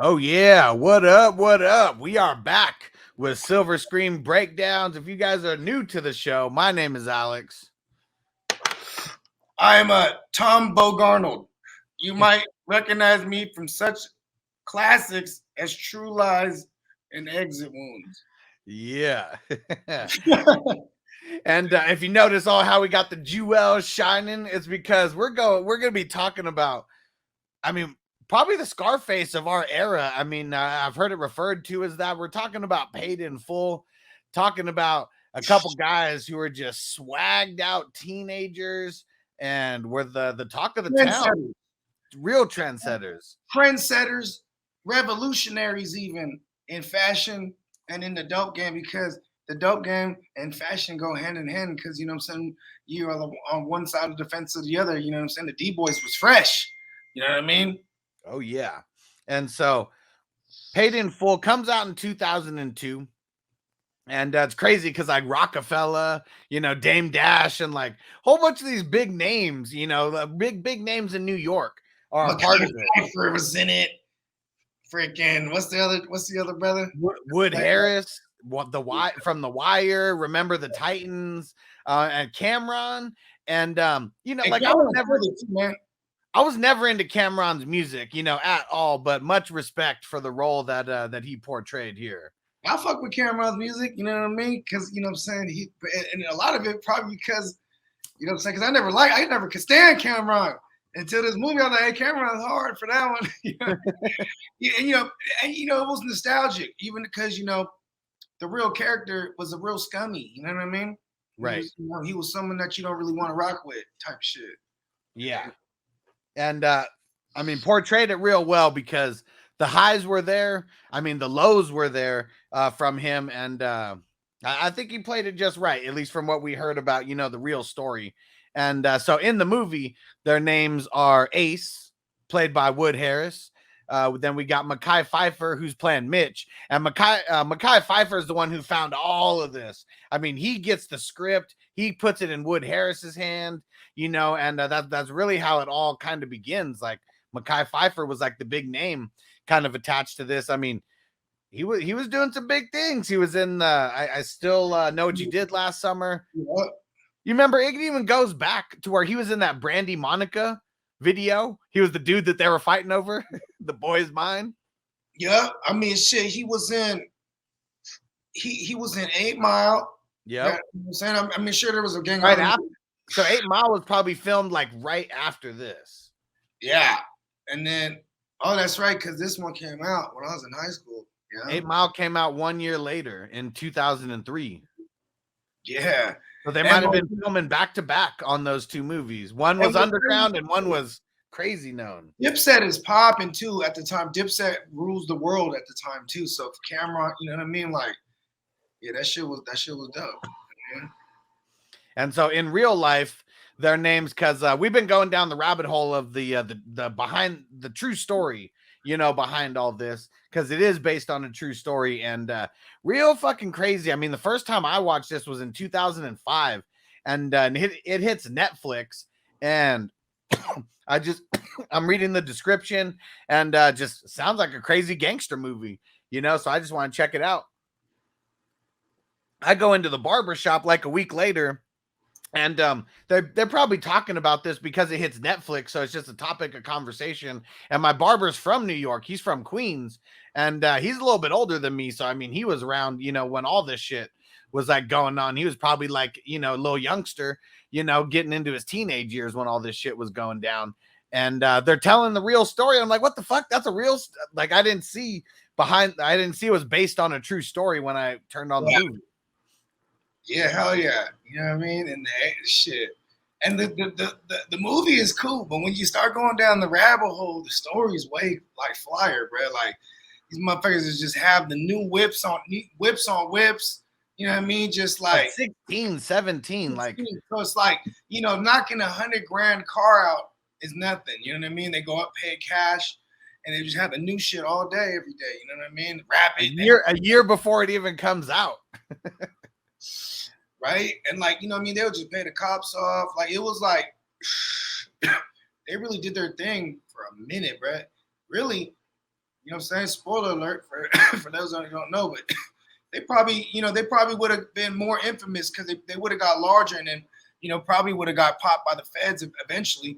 Oh yeah, what up? What up? We are back with Silver Screen Breakdowns. If you guys are new to the show, my name is Alex. I'm Tom Bogarnold. You might recognize me from such classics as True Lies and Exit Wounds. Yeah. And if you notice how we got the jewels shining, it's because we're gonna be talking about, I mean, probably the Scarface of our era. I mean, I've heard it referred to as that. We're talking about Paid in Full, talking about a couple guys who are just swagged out teenagers and were the talk of the town, real trendsetters. Trendsetters, revolutionaries even in fashion and in the dope game, because the dope game and fashion go hand in hand, because, you know what I'm saying, you are on one side of the fence or the other, you know what I'm saying? The D-Boys was fresh. You know what I mean? Oh, yeah. And so Paid in Full comes out in 2002. And it's crazy because like Rockefeller, Dame Dash, and like a whole bunch of these big names, the big names in New York are a part of it. Phifer was in it. Freaking what's the other brother? Wood Harris, from The Wire, Remember the Titans, and Cameron, and like I was never into Cameron's music, at all, but much respect for the role that he portrayed here. I fuck with Cameron's music, you know what I mean? Because, you know what I'm saying, and a lot of it probably because, you know what I'm saying, because I never could stand Cameron until this movie. I was like, hey, Cameron's hard for that one. and it was nostalgic, even because, the real character was a real scummy, you know what I mean? Right. He was someone that you don't really want to rock with type shit. Yeah. And I mean, portrayed it real well because the highs were there. I mean, the lows were there from him. And I think he played it just right, at least from what we heard about, the real story. And so in the movie, their names are Ace, played by Wood Harris. Then we got Mekhi Phifer, who's playing Mitch. And Mekhi Phifer is the one who found all of this. I mean, he gets the script. He puts it in Wood Harris's hand, and that's really how it all kind of begins. Like Mekhi Phifer was like the big name kind of attached to this. I mean, he was doing some big things. He was in I still know what you did last summer. What? You remember it even goes back to where he was in that Brandy Monica video. He was the dude that they were fighting over, The Boy's Mine. Yeah, I mean, shit. He was in 8 Mile. Yeah, you know what I'm saying, I mean, sure there was a gang right after. So 8 Mile was probably filmed like right after this. Yeah, and then that's right, because this one came out when I was in high school. Yeah, 8 Mile came out 1 year later in 2003. Yeah. So they might have been filming back to back on those two movies. One was underground and one was crazy known. Dipset is popping too at the time. Dipset rules the world at the time too. So Cameron, you know what I mean? Like, yeah, that shit was dope. Man. And so in real life, their names, because we've been going down the rabbit hole of the behind the true story, behind all this, because it is based on a true story and real fucking crazy. I mean, the first time I watched this was in 2005, and it hits Netflix, and I'm reading the description, and just sounds like a crazy gangster movie, so I just want to check it out. I go into the barber shop like a week later, and they're probably talking about this because it hits Netflix, so it's just a topic of conversation. And my barber's from New York; he's from Queens, and he's a little bit older than me. So I mean, he was around, when all this shit was like going on. He was probably like, a little youngster, getting into his teenage years when all this shit was going down. And they're telling the real story. I'm like, what the fuck? That's a real like I didn't see it was based on a true story when I turned on the movie. Yeah, hell yeah. You know what I mean? And the shit. And the movie is cool, but when you start going down the rabbit hole, the story is way like flyer, bro. Like these motherfuckers just have the new whips on whips. You know what I mean? Just like 16, 17. Like, so it's like, knocking $100,000 car out is nothing. You know what I mean? They go up, pay cash, and they just have the new shit all day, every day. You know what I mean? Rapid. A year before it even comes out. Right? And like, you know what I mean? They'll just pay the cops off. Like, it was like, they really did their thing for a minute, bro. Really, You know what I'm saying? Spoiler alert for for those who don't know, but they probably would have been more infamous because they would have got larger and then probably would have got popped by the feds eventually.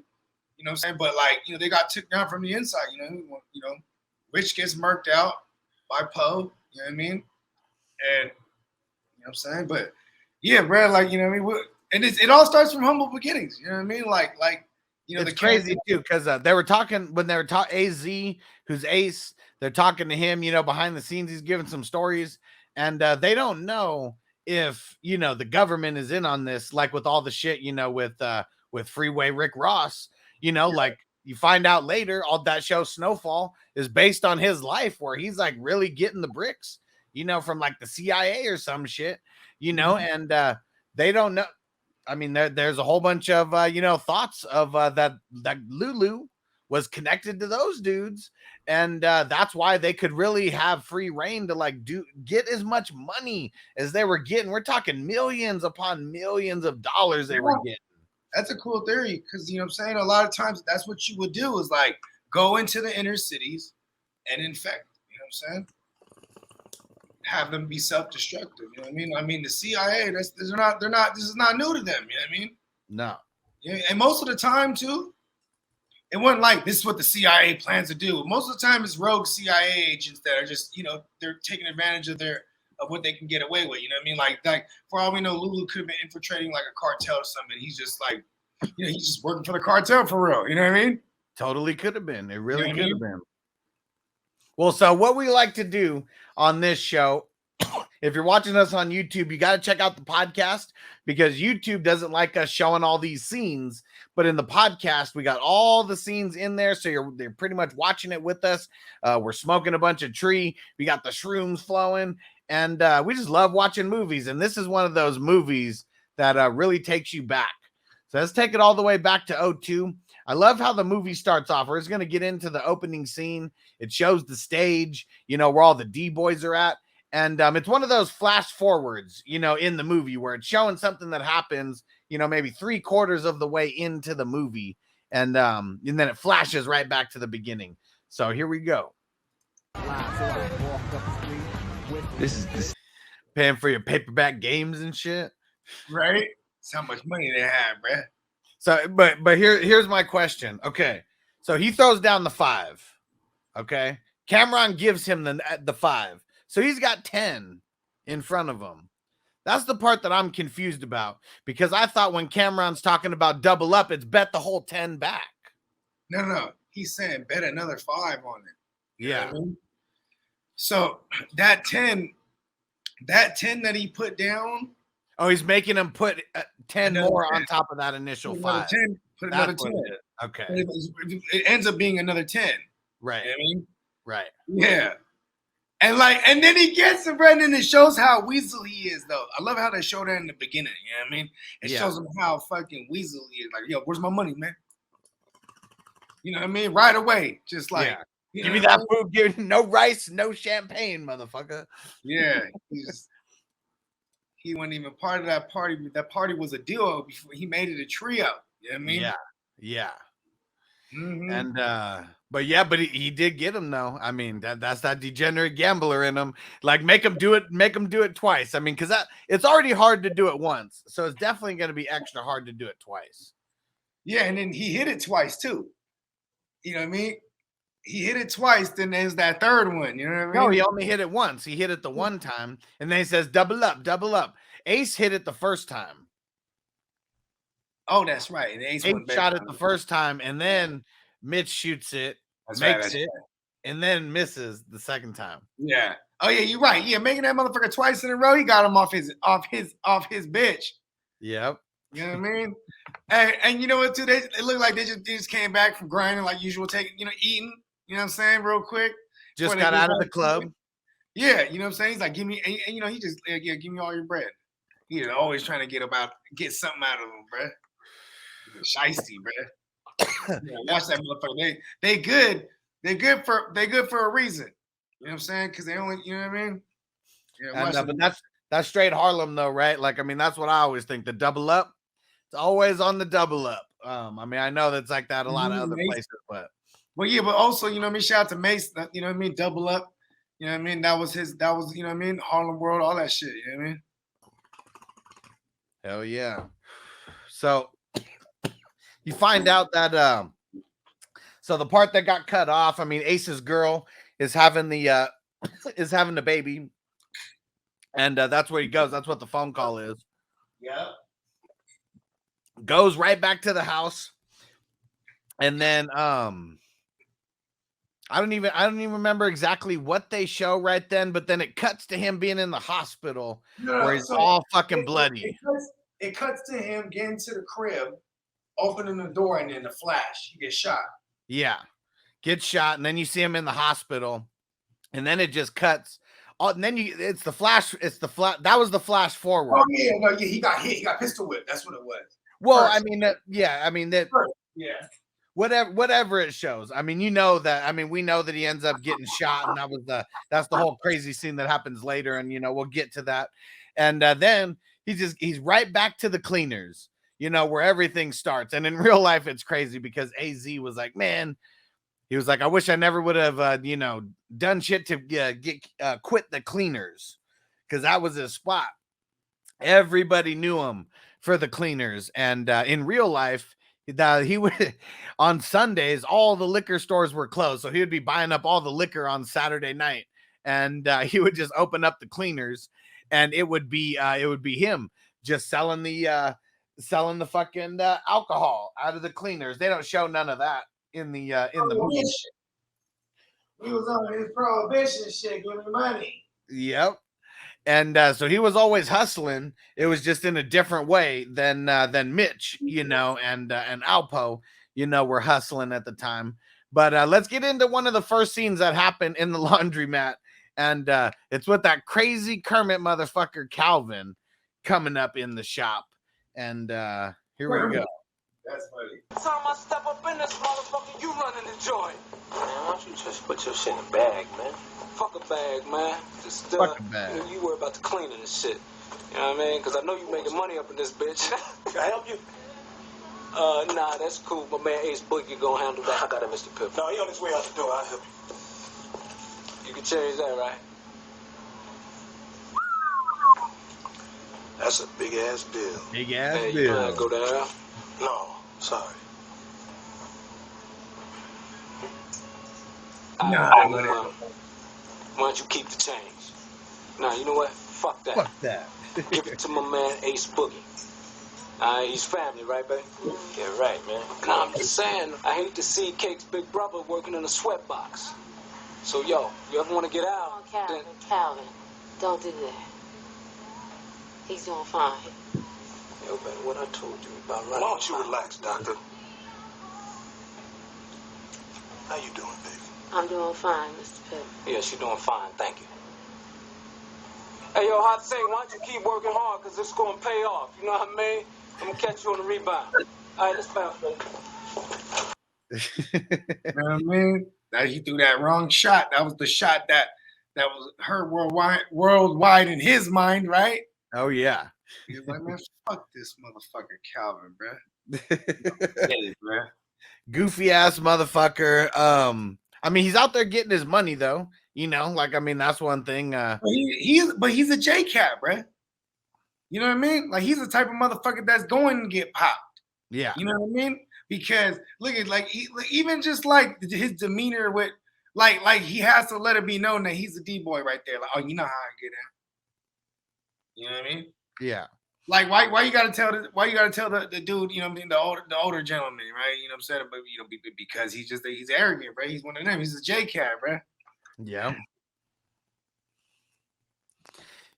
You know what I'm saying? But like they got took down from the inside. Rich gets murked out by Poe. You know what I mean? And you know what I'm saying? But yeah, bro, like you know what I mean. And it all starts from humble beginnings. You know what I mean? Like it's crazy too because they were talking when they were talking AZ, who's Ace. They're talking to him, behind the scenes. He's giving some stories, and they don't know if the government is in on this, like with all the shit, with Freeway Rick Ross. Like you find out later, all that show Snowfall is based on his life, where he's like really getting the bricks, from like the CIA or some shit, and they don't know. I mean, there's a whole bunch of thoughts of that Lulu was connected to those dudes, and that's why they could really have free reign to like get as much money as they were getting. We're talking millions upon millions of dollars they were getting. That's a cool theory because you know what I'm saying. A lot of times, that's what you would do is like go into the inner cities and infect. You know what I'm saying? Have them be self-destructive. You know what I mean? I mean, the CIA, this is not new to them. You know what I mean? No. Yeah, and most of the time too, it wasn't like this is what the CIA plans to do. Most of the time, it's rogue CIA agents that are just they're taking advantage of what they can get away with. You know what I mean? Like for all we know, Lulu could have been infiltrating like a cartel or something. He's just like, he's just working for the cartel for real. You know what I mean? Totally could have been. It really could have been. Well, so what we like to do on this show, if you're watching us on YouTube, you got to check out the podcast because YouTube doesn't like us showing all these scenes. But in the podcast, we got all the scenes in there. So they're pretty much watching it with us. We're smoking a bunch of tree. We got the shrooms flowing. And we just love watching movies. And this is one of those movies that really takes you back. So let's take it all the way back to 2002. I love how the movie starts off. We're just going to get into the opening scene. It shows the stage, where all the D-boys are at. And it's one of those flash forwards, in the movie where it's showing something that happens, maybe 3/4 of the way into the movie. And then it flashes right back to the beginning. So here we go. This is paying for your paperback games and shit. Right? That's how much money they have, bruh. So, but here's my question. Okay. So he throws down the 5. Okay. Cameron gives him the 5. So he's got 10 in front of him. That's the part that I'm confused about because I thought when Cameron's talking about double up, it's bet the whole 10 back. No. He's saying bet another 5 on it. Yeah. I mean? So that 10 that he put down. Oh, he's making him put 10 more 10. On top of that initial 5. Put another 10. Okay. It ends up being another 10. Right. You know what I mean? Right. Yeah. And then he gets it, Brendan. It shows how weasel he is, though. I love how they showed that in the beginning. You know what I mean? It shows him how fucking weasel he is. Like, yo, where's my money, man? You know what I mean? Right away. Just like, give me that food. Give no rice, no champagne, motherfucker. Yeah. He wasn't even part of that party. That party was a duo before he made it a trio. You know what I mean? Yeah. Mm-hmm. And but he did get him though. I mean, that's that degenerate gambler in him. Like make him do it twice. I mean, because it's already hard to do it once, so it's definitely going to be extra hard to do it twice. Yeah, and then he hit it twice too. You know what I mean? He hit it twice, then there's that third one. You know what I mean? No, he only hit it once. He hit it the one time, and then he says double up. Ace hit it the first time. Oh, that's right. And Ace shot it the first time, and then Mitch shoots it, makes it, and then misses the second time. Yeah. Oh yeah, you're right. Yeah, making that motherfucker twice in a row, he got him off his bitch. Yep. You know what I mean? And you know what too? It looked like they just came back from grinding like usual, eating. You know what I'm saying? Real quick. Just got out of the club. Yeah, you know what I'm saying? He's like, give me, and he just give me all your bread. He's always trying to get something out of him, bro. Shiesty, bro. Watch that motherfucker. They good. They good for a reason. You know what I'm saying? Because they only, you know what I mean? Yeah, but that's straight Harlem though, right? Like, I mean, that's what I always think. The double up. It's always on the double up. I mean, I know that's like that a lot of other places, but Well, yeah, but also, you know what I mean? Shout out to Mace, you know what I mean? Double Up. You know what I mean? That was, you know what I mean? Harlem World, all that shit. You know what I mean? Hell yeah. So you find out that so the part that got cut off, I mean, Ace's girl is having the is having the baby, and that's where he goes. That's what the phone call is. Yeah. Goes right back to the house, and then I don't even remember exactly what they show right then, but then it cuts to him being in the hospital where he's all fucking bloody. It cuts to him getting to the crib, opening the door, and then the flash, he gets shot. Yeah, gets shot, and then you see him in the hospital, and then it just cuts. Oh, and then it's the flash. It's the flash. That was the flash forward. Oh yeah, no, yeah, he got hit. He got pistol whipped. That's what it was. Well, first. I mean that. Yeah, I mean that. First. Yeah. Whatever it shows. I mean, you know that. I mean, we know that he ends up getting shot, and that's the whole crazy scene that happens later, and we'll get to that. And then he's right back to the cleaners, where everything starts. And in real life, it's crazy because AZ was like, man, he was like, I wish I never would have, done shit to quit the cleaners, because that was his spot. Everybody knew him for the cleaners, and in real life, he would on Sundays, all the liquor stores were closed, so he would be buying up all the liquor on Saturday night, and he would just open up the cleaners, and it would be him just selling the fucking alcohol out of the cleaners. They don't show none of that in the movie. He was on his prohibition shit, giving money. Yep. And so he was always hustling. It was just in a different way than Mitch, and Alpo, were hustling at the time. But let's get into one of the first scenes that happened in the laundromat. And it's with that crazy Kermit motherfucker Calvin coming up in the shop. And here we go. That's funny. Time I step up in this motherfucker, you running the joint. Man, why don't you just put your shit in a bag, man? Fuck a bag, man. Just fuck a bag. You worry about the cleaning and shit. You know what I mean? Because I know you making money up in this bitch. Can I help you? Nah, that's cool. My man Ace Boogie gonna handle that. I got it, Mr. Pip. No, he on his way out the door. I'll help you. You can change that, right? That's a big ass bill. Big ass hey, bill. You wanna go down? No, sorry. Why don't you keep the change? Nah, you know what? Fuck that. Fuck that. Give it to my man Ace Boogie. He's family, right, babe? Yeah, right, man. Nah, I'm just saying, I hate to see Cake's big brother working in a sweatbox. So, yo, you ever want to get out? Oh, Calvin, don't do that. He's doing fine. Yo, baby, what I told you about running. Why don't you relax, doctor? How you doing, baby? I'm doing fine, Mr. Pip. Yeah, she's doing fine, thank you. Hey, yo, Hot Sing, why don't you keep working hard, because it's going to pay off, you know what I mean? I'm going to catch you on the rebound. All right, let's bounce, baby. You know what I mean? That he threw that wrong shot. That was the shot that was heard worldwide in his mind, right? Oh, yeah. He was like, man, fuck this motherfucker Calvin, bro. Bro. Goofy ass motherfucker. I mean, he's out there getting his money though. I mean, that's one thing. But he's a J-Cat, bro. You know what I mean? Like he's the type of motherfucker that's going to get popped. Yeah. You know what I mean? Because look at even just like his demeanor with like he has to let it be known that he's a D-boy right there. Like, oh, you know how I get in. You know what I mean? Yeah. Like why you gotta tell the dude, you know what I mean, the older gentleman, right? You know what I'm saying? But because he's arrogant, bro. He's one of them. He's a J-Cat, bro. Yeah.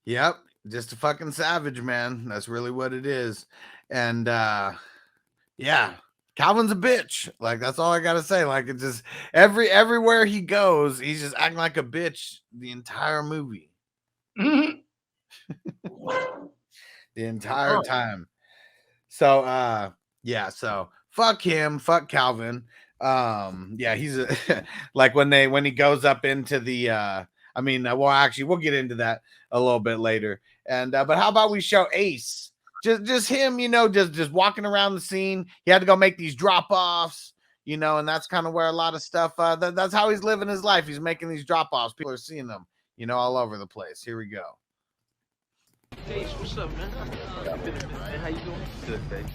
Yep. Just a fucking savage, man. That's really what it is. And yeah, Calvin's a bitch. Like that's all I gotta say. Like it's just everywhere he goes, he's just acting like a bitch the entire movie. Mm-hmm. The entire time. So yeah, so fuck him, fuck Calvin. Yeah, he's like when he goes up into the well, actually we'll get into that a little bit later. And but how about we show Ace? Just him, just walking around the scene. He had to go make these drop-offs, you know, and that's kind of where a lot of stuff, that's how he's living his life. He's making these drop-offs. People are seeing them, you know, all over the place. Here we go. Hey, what's up, man? Man, how you doing? Good, thanks.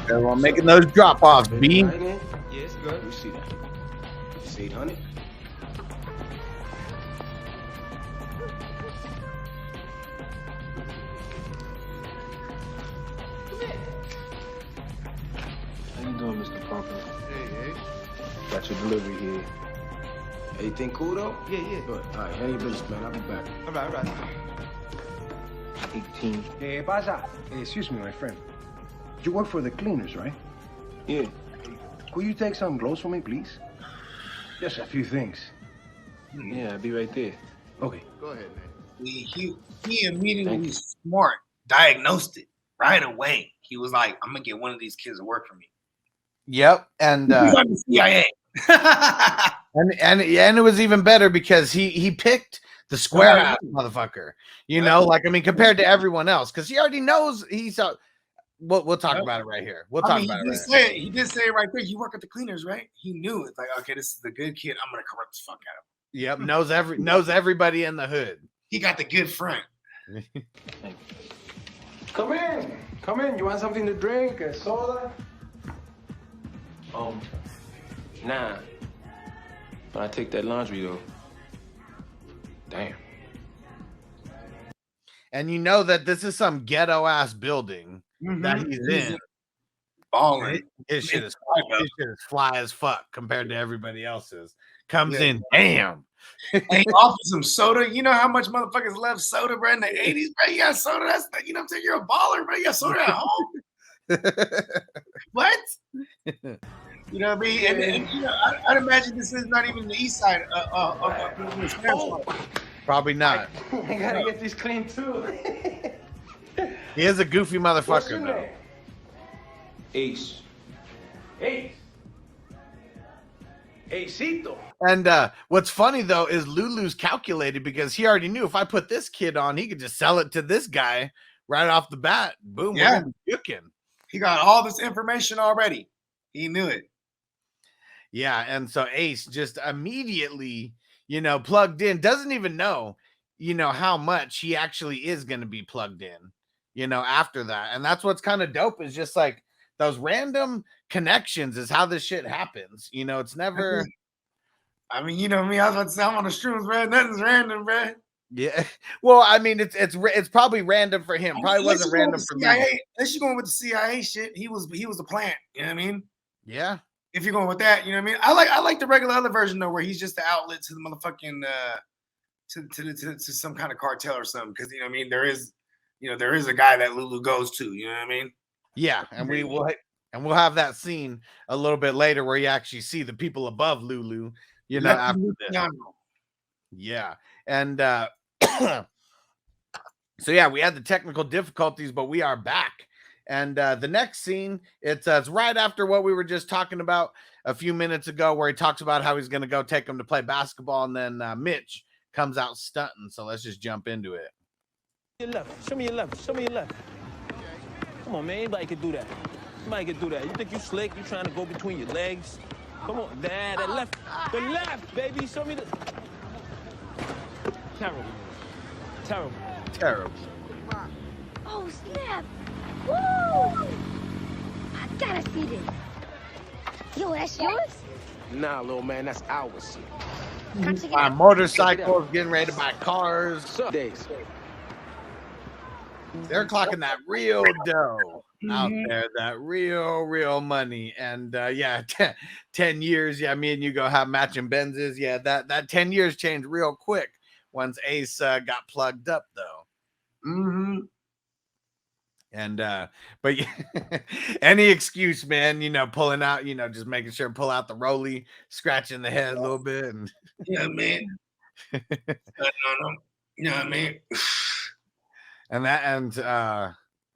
Everyone making those drop-offs, B. Yeah, it's good. Let me see that. You see it, honey? How you doing, Mr. Parker? Hey. Got your delivery here. Everything cool though? Yeah. Good. All right, handle your business, man. I'll be back. All right. 18. Hey, pasa? Hey, excuse me, my friend. You work for the cleaners, right? Yeah. Could you take some clothes for me, please? Just a few things. Yeah, I'll be right there. Okay. Go ahead, man. He immediately smart diagnosed it right away. He was like, I'm gonna get one of these kids to work for me. Yep, and He's like the CIA. and it was even better because he picked the square ass motherfucker. You know, like I mean, compared to everyone else, because he already knows he's. We'll talk about it right here. He did say it right there. You work at the cleaners, right? He knew it's like, okay, this is the good kid. I'm gonna corrupt the fuck out of him. Yep, knows everybody in the hood. He got the good front. Come in. Come in. You want something to drink? A soda? Nah. But I take that laundry though. Damn. And you know that this is some ghetto ass building that he's in. Balling. His shit is fly as fuck compared to everybody else's. Comes in, damn. Hey, offer some soda. You know how much motherfuckers love soda, bro, in the 80s, bro? You got soda. That's, you know what I'm saying? You're a baller, bro. You got soda at home. What? You know what I mean? And you know, I'd imagine this is not even the east side of Probably not. I gotta get these clean too. He is a goofy motherfucker, though. Ace. Acito. And what's funny though is Lulu's calculated because he already knew if I put this kid on, he could just sell it to this guy right off the bat. Boom, yeah. You can. He got all this information already. He knew it. Yeah, and so Ace just immediately, you know, plugged in. Doesn't even know, you know, how much he actually is going to be plugged in, you know, after that. And that's what's kind of dope is just like those random connections is how this shit happens. You know, it's never. I mean, you know me. I was about to say I'm on the shrooms, bro. Nothing's random, bro. Yeah. Well, I mean, it's probably random for him. Probably wasn't random for me. Unless you're going with the CIA shit, he was the plant. You know what I mean? Yeah. If you're going with that, you know what I mean? I like the regular other version though, where he's just the outlet to the motherfucking to some kind of cartel or something. Because you know what I mean, there is a guy that Lulu goes to. You know what I mean? Yeah, and we'll have that scene a little bit later where you actually see the people above Lulu. You know, after this. Yeah, and so yeah, we had the technical difficulties, but we are back. And the next scene, it's right after what we were just talking about a few minutes ago, where he talks about how he's going to go take him to play basketball, and then Mitch comes out stunting. So let's just jump into it. Your left. Show me your left. Show me your left. Come on, man. Anybody can do that. Somebody can do that. You think you slick? You trying to go between your legs? Come on, that left. The left, baby. Show me the. Terrible. Oh, snap. Woo! I gotta see this. Yo, that's yours? Nah, little man, that's ours. Buy motorcycles, getting ready to buy cars. Days. They're clocking that real dough out there, that real money. And yeah, 10 years. Yeah, me and you go have matching Benzes. Yeah, that 10 years changed real quick once Ace got plugged up, though. Mm-hmm. And but any excuse, man, you know, pulling out, you know, just making sure pull out the rollie, scratching the head a little bit, and yeah, man. You know what I mean? and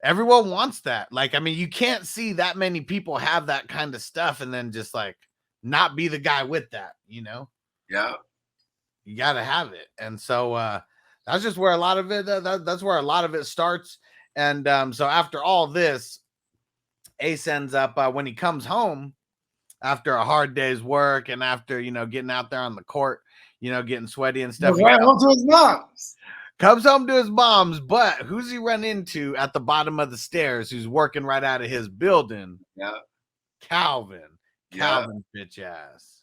everyone wants that. Like, I mean, you can't see that many people have that kind of stuff and then just like not be the guy with that, you know? Yeah. You got to have it. And so that's just where a lot of it, that's where a lot of it starts. And so after all this, Ace ends up when he comes home after a hard day's work and after, getting out there on the court, getting sweaty and stuff. Right home to his mom's. Comes home to his mom's, but who's he run into at the bottom of the stairs who's working right out of his building? Yeah. Calvin. Yeah. Calvin, bitch ass.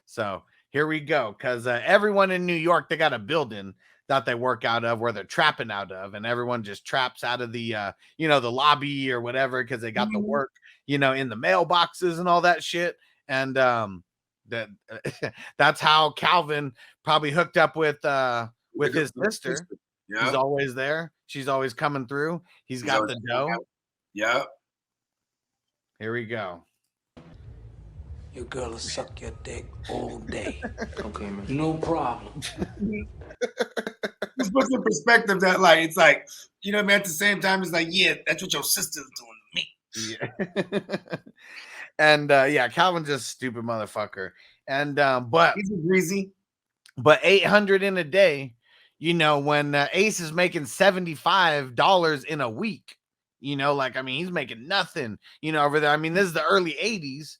So here we go. Because everyone in New York, they got a building that they work out of where they're trapping out of. And everyone just traps out of the, the lobby or whatever because they got the work, in the mailboxes and all that shit. And that's how Calvin probably hooked up with his sister. Yep. He's always there. She's always coming through. He's got the dough. Yep. Here we go. Your girl will suck your dick all day. Okay, man. No problem. This puts in perspective that, like, it's like, man, at the same time, it's like, yeah, that's what your sister's doing to me. Yeah. And Calvin's just a stupid motherfucker. And but he's greasy. But 800 in a day, when Ace is making $75 in a week, he's making nothing, over there. I mean, this is the early 80s,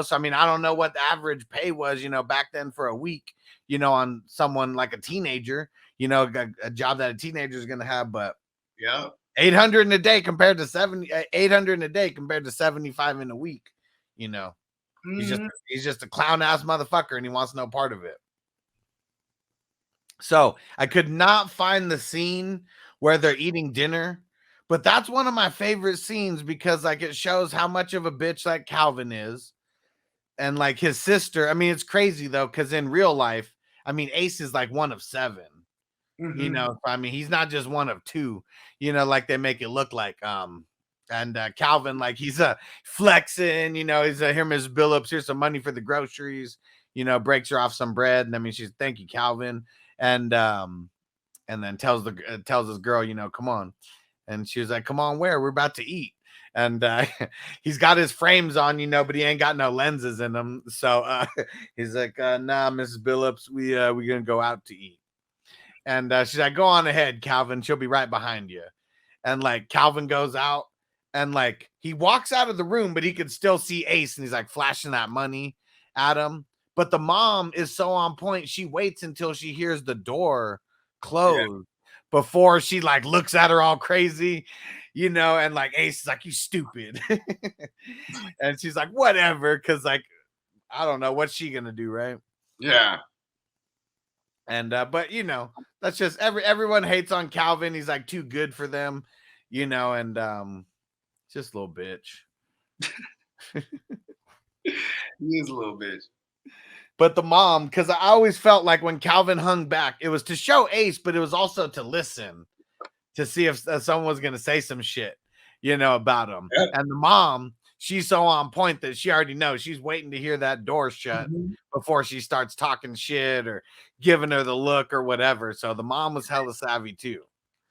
so I don't know what the average pay was, back then for a week, on someone like a teenager, a job that a teenager is going to have, but yeah, 800 in a day compared to 800 in a day compared to 75 in a week, he's just a clown ass motherfucker and he wants no part of it. So I could not find the scene where they're eating dinner, but that's one of my favorite scenes because like it shows how much of a bitch like Calvin is. And like his sister, I mean, it's crazy though, because in real life, I mean, Ace is like one of 7, I mean, he's not just one of 2, like they make it look like. And Calvin, like he's flexing, he's here, Miss Billups, here's some money for the groceries, breaks her off some bread. And I mean, she's thank you, Calvin. And then tells this girl, come on. And she was like, come on, where? We're about to eat. And he's got his frames on, but he ain't got no lenses in them. So he's like, nah, Mrs. Billups, we're going to go out to eat. And she's like, go on ahead, Calvin. She'll be right behind you. And like Calvin goes out and like he walks out of the room, but he could still see Ace and he's like flashing that money at him. But the mom is so on point. She waits until she hears the door close before she like looks at her all crazy, and like Ace is like, you stupid. And she's like, whatever. Cause like, I don't know what's she going to do. Right. Yeah. And, but that's just everyone hates on Calvin. He's like too good for them, and, just a little bitch. He is a little bitch. But the mom, because I always felt like when Calvin hung back, it was to show Ace, but it was also to listen, to see if someone was going to say some shit, about him. Yep. And the mom, she's so on point that she already knows. She's waiting to hear that door shut before she starts talking shit or giving her the look or whatever. So the mom was hella savvy too.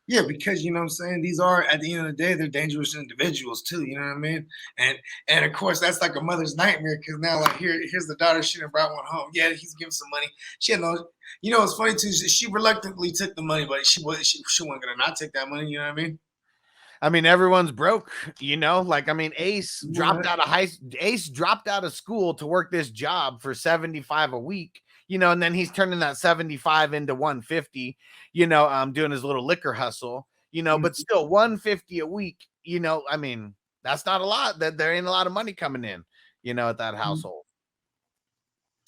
Yeah, because you know what I'm saying, these are at the end of the day, they're dangerous individuals too, you know what I mean? And of course that's like a mother's nightmare because now like here's the daughter, she done brought one home. Yeah, he's giving some money. She had no, it's funny too, she reluctantly took the money, but she wasn't gonna not take that money, you know what I mean? I mean, everyone's broke, like, I mean, Ace dropped out of school to work this job for $75 a week. And then he's turning that 75 into 150, doing his little liquor hustle, but still 150 a week, I mean, that's not a lot. That there ain't a lot of money coming in, at that household.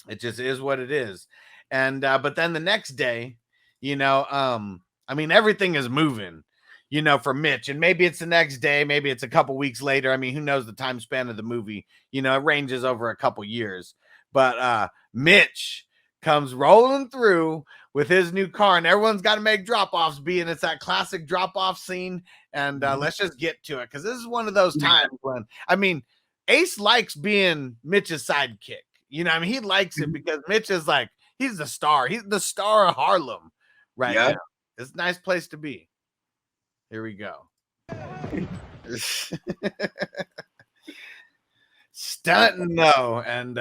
It just is what it is. And, but then the next day, I mean, everything is moving, for Mitch, and maybe it's the next day, maybe it's a couple weeks later. I mean, who knows the time span of the movie, it ranges over a couple years, but, Mitch comes rolling through with his new car and everyone's got to make drop-offs, being it's that classic drop-off scene. And let's just get to it. Cause this is one of those times when, I mean, Ace likes being Mitch's sidekick. I mean, he likes it because Mitch is like, he's the star. He's the star of Harlem right now. It's a nice place to be. Here we go. Stunting though, and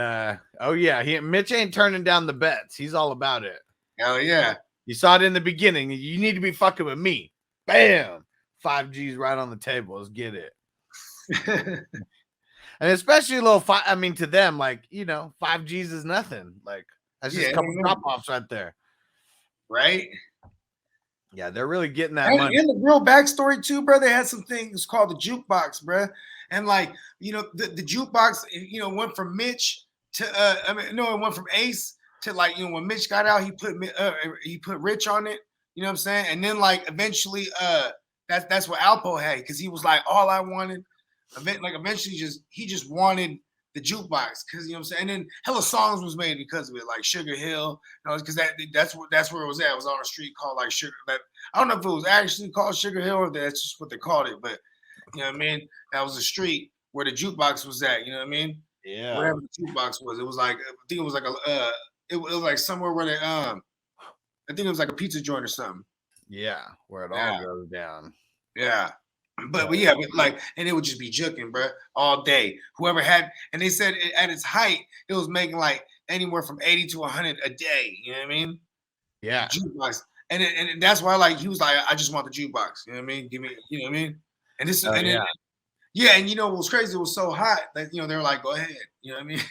Mitch ain't turning down the bets. He's all about it. Hell yeah. You saw it in the beginning. You need to be fucking with me. Bam. 5 G's right on the table. Let's get it. And especially a little I mean, to them, like, you know, 5 G's is nothing. Like, that's just a couple drop offs right there. Right? Yeah, they're really getting that money. And the real backstory too, bro. They had some things called the jukebox, bro. And like, you know, the jukebox, you know, went from Mitch to it went from Ace to, like, you know, when Mitch got out, he put Rich on it. You know what I'm saying? And then, like, eventually, that's what Alpo had, because he was like, all I wanted. Eventually, he just wanted the jukebox, because, you know what I'm saying. And then hella songs was made because of it, like Sugar Hill, you know, because that's where it was at. It was on a street called like Sugar. I don't know if it was actually called Sugar Hill or that's just what they called it, but you know what I mean. That was a street where the jukebox was at. You know what I mean? Yeah. Whatever the jukebox was, it was like, I think it was like it was like somewhere where they I think it was like a pizza joint or something. Yeah, where it all goes down. Yeah. But like, and it would just be juking, bro, all day. Whoever had, and they said at its height, it was making like anywhere from 80 to 100 a day. You know what I mean? Yeah. Jukebox. And that's why, like, he was like, I just want the jukebox. You know what I mean? Give me, you know what I mean? And this, and you know what was crazy? It was so hot that, you know, they were like, go ahead. You know what I mean?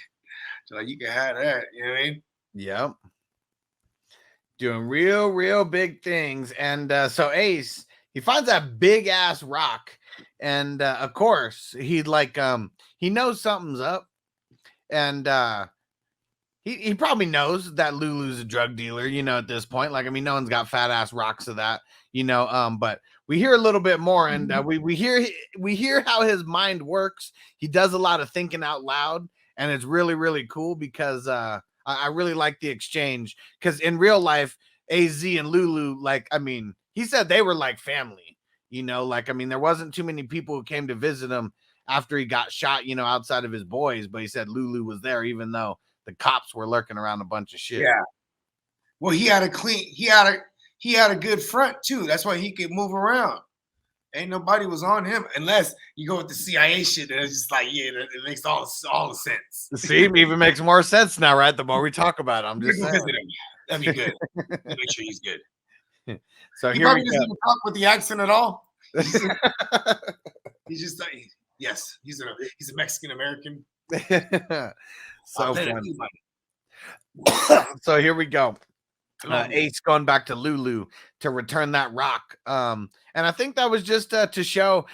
So, like, you can have that. You know what I mean? Yep. Doing real big things. And so Ace, he finds that big ass rock, and of course he knows something's up, and he probably knows that Lulu's a drug dealer, you know, at this point. Like, I mean, no one's got fat ass rocks of that, you know. But we hear a little bit more, and we hear how his mind works. He does a lot of thinking out loud, and it's really cool, because I really like the exchange, because in real life, AZ and Lulu, like, I mean, he said they were like family, you know, like, I mean, there wasn't too many people who came to visit him after he got shot, you know, outside of his boys, but he said Lulu was there, even though the cops were lurking around a bunch of shit. Yeah. Well, he had a good front too. That's why he could move around. Ain't nobody was on him, unless you go with the CIA shit. And it's just like, yeah, it makes all the sense. See, it even makes more sense now, right? The more we talk about it, I'm just saying. That'd be good. Make sure he's good. So he here probably we doesn't go. even talk with the accent at all. He's just like, yes, he's a Mexican American. So funny. So here we go. Ace going back to Lulu to return that rock. And I think that was just to show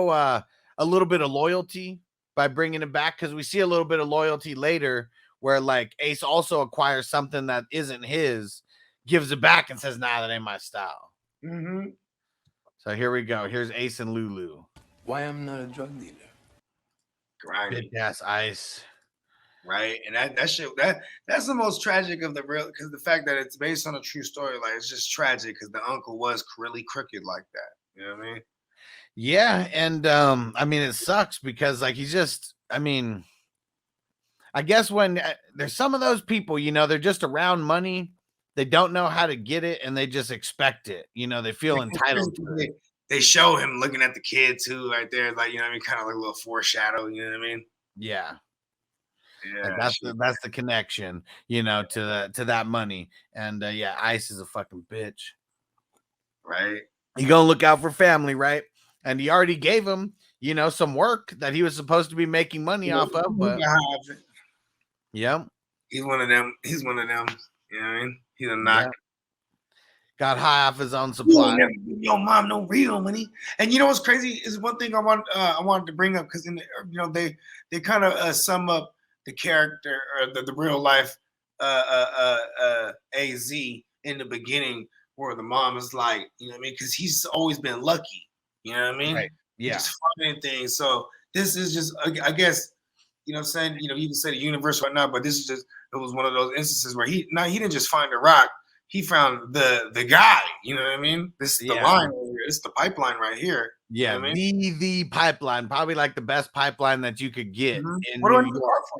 a little bit of loyalty by bringing it back, because we see a little bit of loyalty later where, like, Ace also acquires something that isn't his, gives it back, and says, nah, that ain't my style. Mm-hmm. So here we go. Here's Ace and Lulu. Why I'm not a drug dealer? Grinding. Yes, Ice. Right, and that's the most tragic of the real, because the fact that it's based on a true story, like, it's just tragic, because the uncle was really crooked like that. You know what I mean? Yeah, and I mean, it sucks, because, like, he's just, I mean, I guess when there's some of those people, you know, they're just around money, they don't know how to get it, and they just expect it. You know, they feel entitled to it. They show him looking at the kid too, right there, like, you know what I mean, kind of like a little foreshadow. You know what I mean? Yeah. Yeah, like that's the connection, you know, to that money. And yeah, Ice is a fucking bitch. Right. You gonna look out for family, right? And he already gave him, you know, some work that he was supposed to be making money off of. But yeah, he's one of them. You know what I mean? He's a knock. Got high off his own supply. Yo, mom, no real money. And you know what's crazy is one thing I wanted to bring up, because in the, you know, they kind of sum up the character, or the real life AZ in the beginning, where the mom is like, you know what I mean, because he's always been lucky. You know what I mean? Right. Yeah. Just finding things. So this is just, I guess, you know what I'm saying? You know, you can say the universe or whatnot, but this is just, it was one of those instances where he didn't just find a rock. He found the guy, you know what I mean? This is the line right here. It's the pipeline right here. Yeah, you know what I mean? the pipeline, probably like the best pipeline that you could get. In what do I New need a York. car for?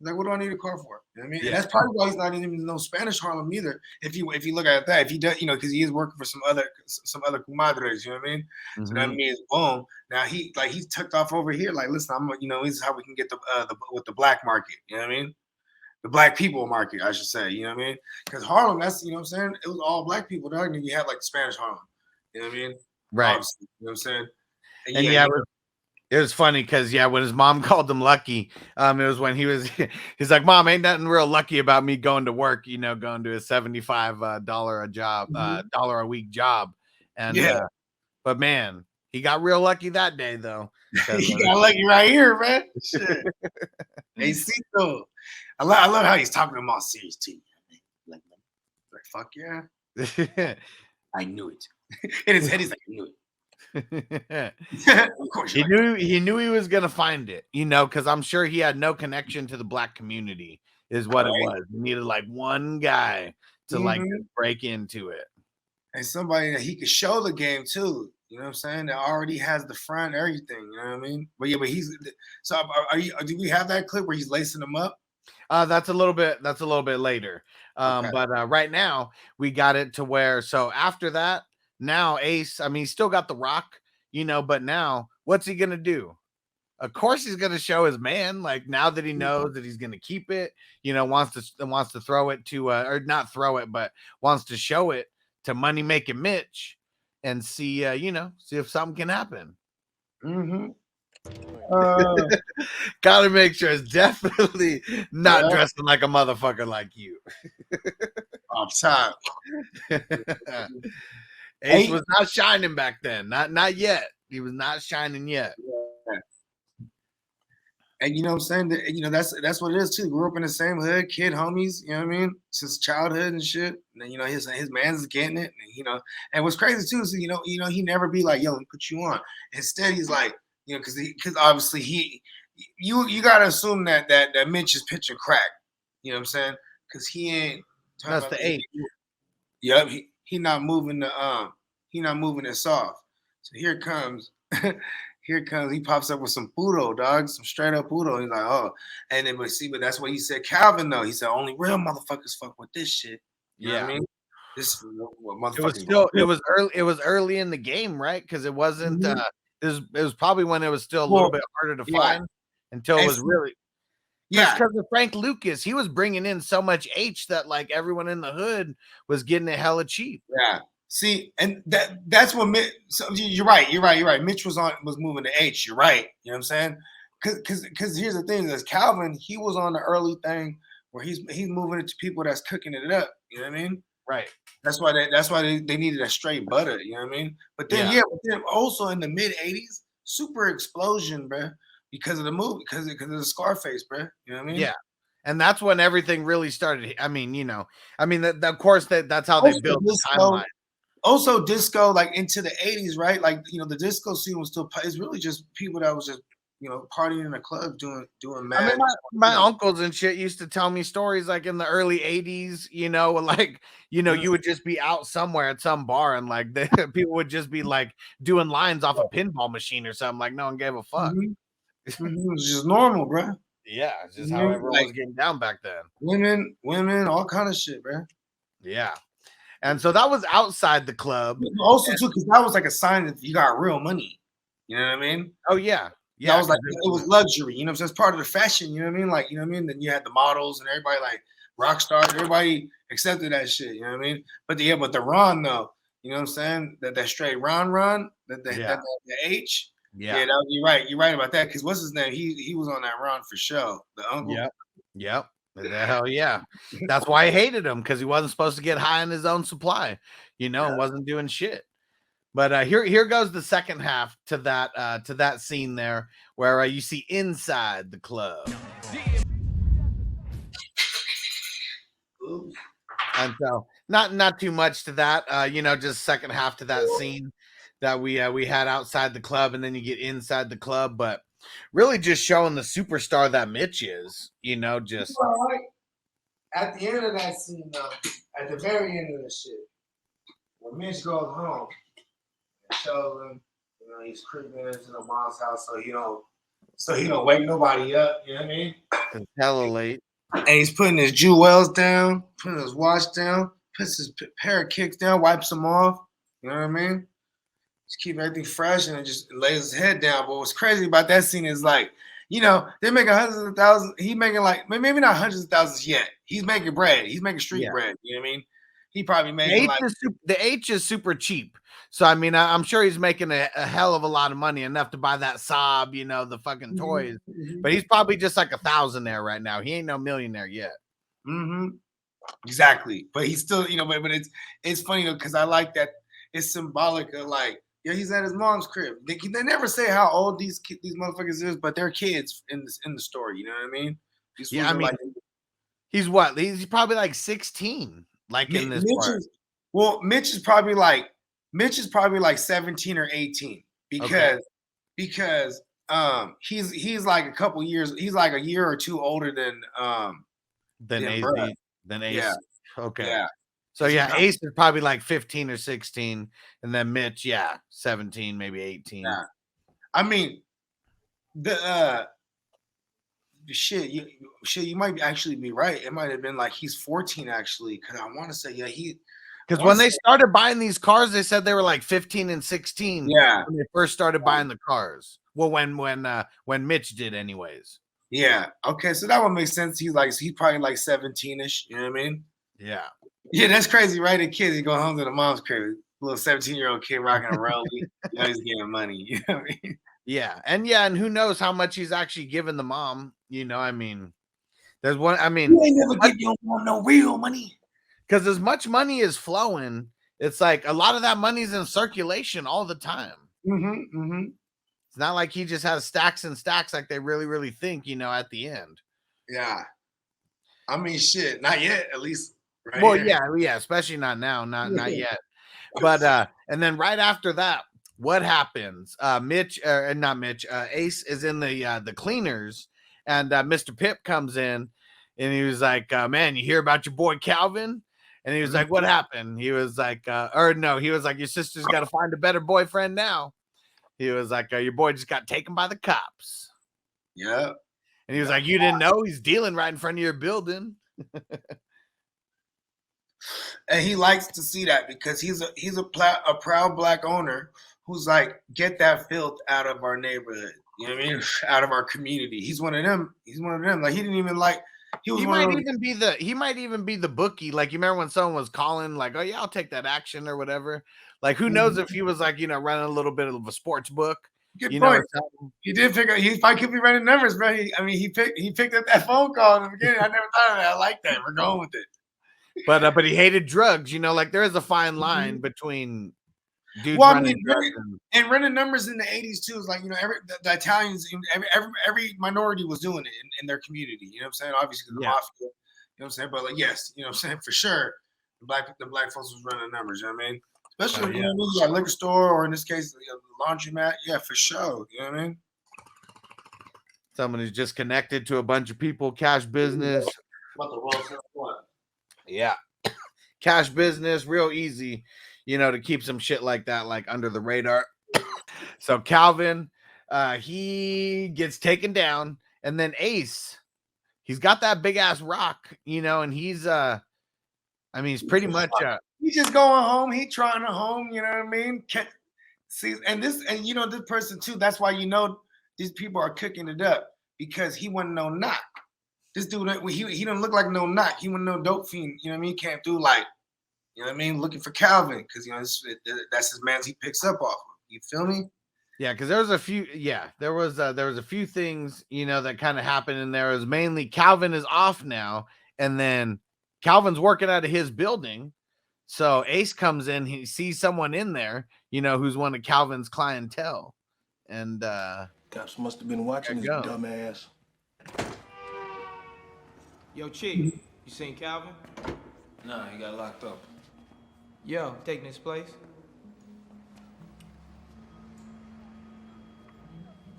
Like, what do I need a car for? You know what I mean? Yeah. And that's probably why he's not even no Spanish Harlem either. If you look at that, if he does, you know, because he is working for some other comadres, you know what I mean? Mm-hmm. So that means boom. Now he's tucked off over here. Like, listen, you know, this is how we can get the with the black market. You know what I mean? The black people market, I should say. You know what I mean? Because Harlem, that's, you know what I'm saying? It was all black people, dog. And you had like Spanish Harlem. You know what I mean? Right. Obviously, you know what I'm saying? And it was funny because when his mom called him lucky, it was when he's like, Mom, ain't nothing real lucky about me going to work, going to a $75 a job, dollar a week job. And but man, he got real lucky that day though. He got lucky right here, man. Shit. Hey, Cito. I love how he's talking to him all serious too. Like fuck yeah. I knew it. In his head, he's like, I knew it. Of course he knew he was gonna find it, because I'm sure he had no connection to the black community, is what it was. He needed like one guy to like break into it. And somebody that he could show the game too. You know what I'm saying? That already has the front, everything. You know what I mean? But he's so. Do we have that clip where he's lacing them up? That's a little bit later. But right now we got it to where. So after that, now Ace. I mean, he's still got the rock, But now, what's he gonna do? Of course, he's gonna show his man. Like now that he knows that he's gonna keep it, wants to throw it to or not throw it, but wants to show it to money making Mitch. And see, see if something can happen. Gotta make sure it's definitely not dressing like a motherfucker like you. Off top. Ace was not shining back then. Not yet. He was not shining yet. And you know what I'm saying? That's what it is too. Grew up in the same hood, kid homies, you know what I mean? Since childhood and shit. And then, his man's getting it. And, and what's crazy too is, he never be like, yo, let me put you on. Instead, he's like, because obviously you gotta assume that Mitch is pitching crack. You know what I'm saying? Because he ain't. That's the 8. Yep, he not moving it soft. So here it comes. He pops up with some puro, dog, some straight up puro. He's like, oh, and then but that's what he said. Calvin though, he said only real motherfuckers fuck with this shit. You know what I mean? This motherfucker. It was early in the game, right? Because it wasn't. It was probably when it was still a little bit harder to find until it was really. Yeah, because of Frank Lucas, he was bringing in so much H that like everyone in the hood was getting it hella cheap. Yeah. See, and that's what Mitch. So you're right. Mitch was moving to H. You're right. You know what I'm saying? Because here's the thing: is Calvin, he was on the early thing where he's moving it to people that's cooking it up. You know what I mean? Right. That's why they needed a straight butter. You know what I mean? But then but then also in the mid '80s, super explosion, bro, because of the movie, because of the Scarface, bro. You know what I mean? Yeah. And that's when everything really started. I mean, of course that's how they built the timeline. Also, disco, like into the 80s, right? Like, the disco scene was still, it's really just people that was just, partying in the club doing mad. I mean, my uncles and shit used to tell me stories like in the early 80s, you would just be out somewhere at some bar and like people would just be like doing lines off a pinball machine or something. Like no one gave a fuck. It was just normal, bro. Yeah, it's just how everyone was getting down back then. Women, all kind of shit, bro. Yeah. And so that was outside the club. Also, too, because that was like a sign that you got real money. You know what I mean? Oh, yeah. Yeah. That was like, it was luxury. You know what I'm saying? It's part of the fashion. You know what I mean? Like, you know what I mean? Then you had the models and everybody like rock stars. Everybody accepted that shit. You know what I mean? But the Ron, though, you know what I'm saying? That straight Ron, the H. Yeah. Yeah, you're right. You're right about that. Because what's his name? He was on that Ron for sure. The uncle. Yep. The hell yeah. That's why I hated him, because he wasn't supposed to get high on his own supply, and wasn't doing shit. But here goes the second half to that scene there where you see inside the club. And so not too much to that, just second half to that scene that we had outside the club, and then you get inside the club, but really just showing the superstar that Mitch is, just at the end of that scene, though, at the very end of the shit, when Mitch goes home and shows him, he's creeping into the mom's house so he don't wake nobody up, you know what I mean? It's hella late. And he's putting his jewels down, putting his watch down, puts his pair of kicks down, wipes them off, you know what I mean? Just keep everything fresh and just lays his head down. But what's crazy about that scene is like, they're making hundreds of thousands. He's making like maybe not hundreds of thousands yet. He's making bread. He's making street bread. You know what I mean? he probably The making H, like the H is super cheap. So I mean, I'm sure he's making a hell of a lot of money, enough to buy that Saab, you know, the fucking toys. But he's probably just like 1,000 there right now. He ain't no millionaire yet. Exactly, but he's still, you know, but it's funny though because I like that it's symbolic of like, yeah, he's at his mom's crib. They never say how old these motherfuckers is, but they're kids in the story. You know what I mean? These Yeah, fools I are mean, like, he's what? He's probably like 16, like in this Mitch part. is, well, Mitch is probably like 17 or 18 because he's like a couple years, he's like a year or two older than Ace. Brad. Than Ace. Yeah. Okay. Yeah. So yeah, Ace is probably like 15 or 16, and then Mitch, 17, maybe 18. Yeah. I mean, the shit, you might actually be right. It might have been like he's 14 actually, because I want to say because when they started buying these cars, they said they were like 15 and 16. Yeah, when they first started buying the cars. Well, when Mitch did, anyways. Yeah. Okay, so that one makes sense. He's probably like 17ish. You know what I mean? Yeah. Yeah, that's crazy, right? A kid, he go home to the mom's crib. Little 17-year-old kid rocking a Rollie. You know he's getting money. You know what I mean? Yeah, and who knows how much he's actually giving the mom? You know, I mean, there's one. I mean, you ain't never give your mom no real money. Because as much money is flowing, it's like a lot of that money's in circulation all the time. It's not like he just has stacks and stacks like they really, really think, you know, at the end. Yeah. I mean, shit, not yet, at least. Right Well, here. yeah, especially not now, not yet. But and then right after that, what happens? Mitch, not Mitch, Ace is in the cleaners, and Mr. Pip comes in, and he was like, "Man, you hear about your boy Calvin?" And he was like, "What happened?" He was like, or no, he was like, "Your sister's got to find a better boyfriend now." He was like, "Your boy just got taken by the cops." Yeah. And he was like, "You didn't know he's dealing right in front of your building." And he likes to see that because he's a proud black owner who's like, get that filth out of our neighborhood. You know what I mean? Out of our community. He's one of them. Like, he didn't even like. He might even be the bookie. Like, you remember when someone was calling, like, "Oh yeah, I'll take that action" or whatever. Like, who knows if he was like, you know, running a little bit of a sports book. Good point. He did figure he probably could be running numbers, bro. He picked up that phone call in the beginning. I never thought of that. I like that. We're going with it. But he hated drugs, you know, like there is a fine line between dudes running drugs and running numbers in the 80s too is like, you know, the Italians, every minority was doing it in their community. You know what I'm saying? Obviously the mafia, you know what I'm saying? But like, yes, you know what I'm saying? For sure, the black folks was running numbers, you know what I mean? Especially when you got a liquor store or in this case, the laundromat. Yeah, for sure. You know what I mean? Someone who's just connected to a bunch of people, cash business. Yeah. Cash business, real easy, you know, to keep some shit like that, like under the radar. So Calvin, he gets taken down, and then Ace, he's got that big ass rock, you know, and he's he's pretty much he's just going home. He trying to home, you know what I mean? See, and you know, this person too, that's why you know these people are cooking it up, because he wasn't no knock. This dude, he don't look like no knock. He wasn't no dope fiend. You know what I mean? He came through like, you know what I mean, looking for Calvin, because you know that's his man's he picks up off of. You feel me? Yeah, because there was a few things, you know, that kind of happened in there. It was mainly Calvin is off now, and then Calvin's working out of his building. So Ace comes in, he sees someone in there, you know, who's one of Calvin's clientele, and cops must have been watching this dumbass. Yo, Chief, you seen Calvin? Nah, he got locked up. Yo, taking his place?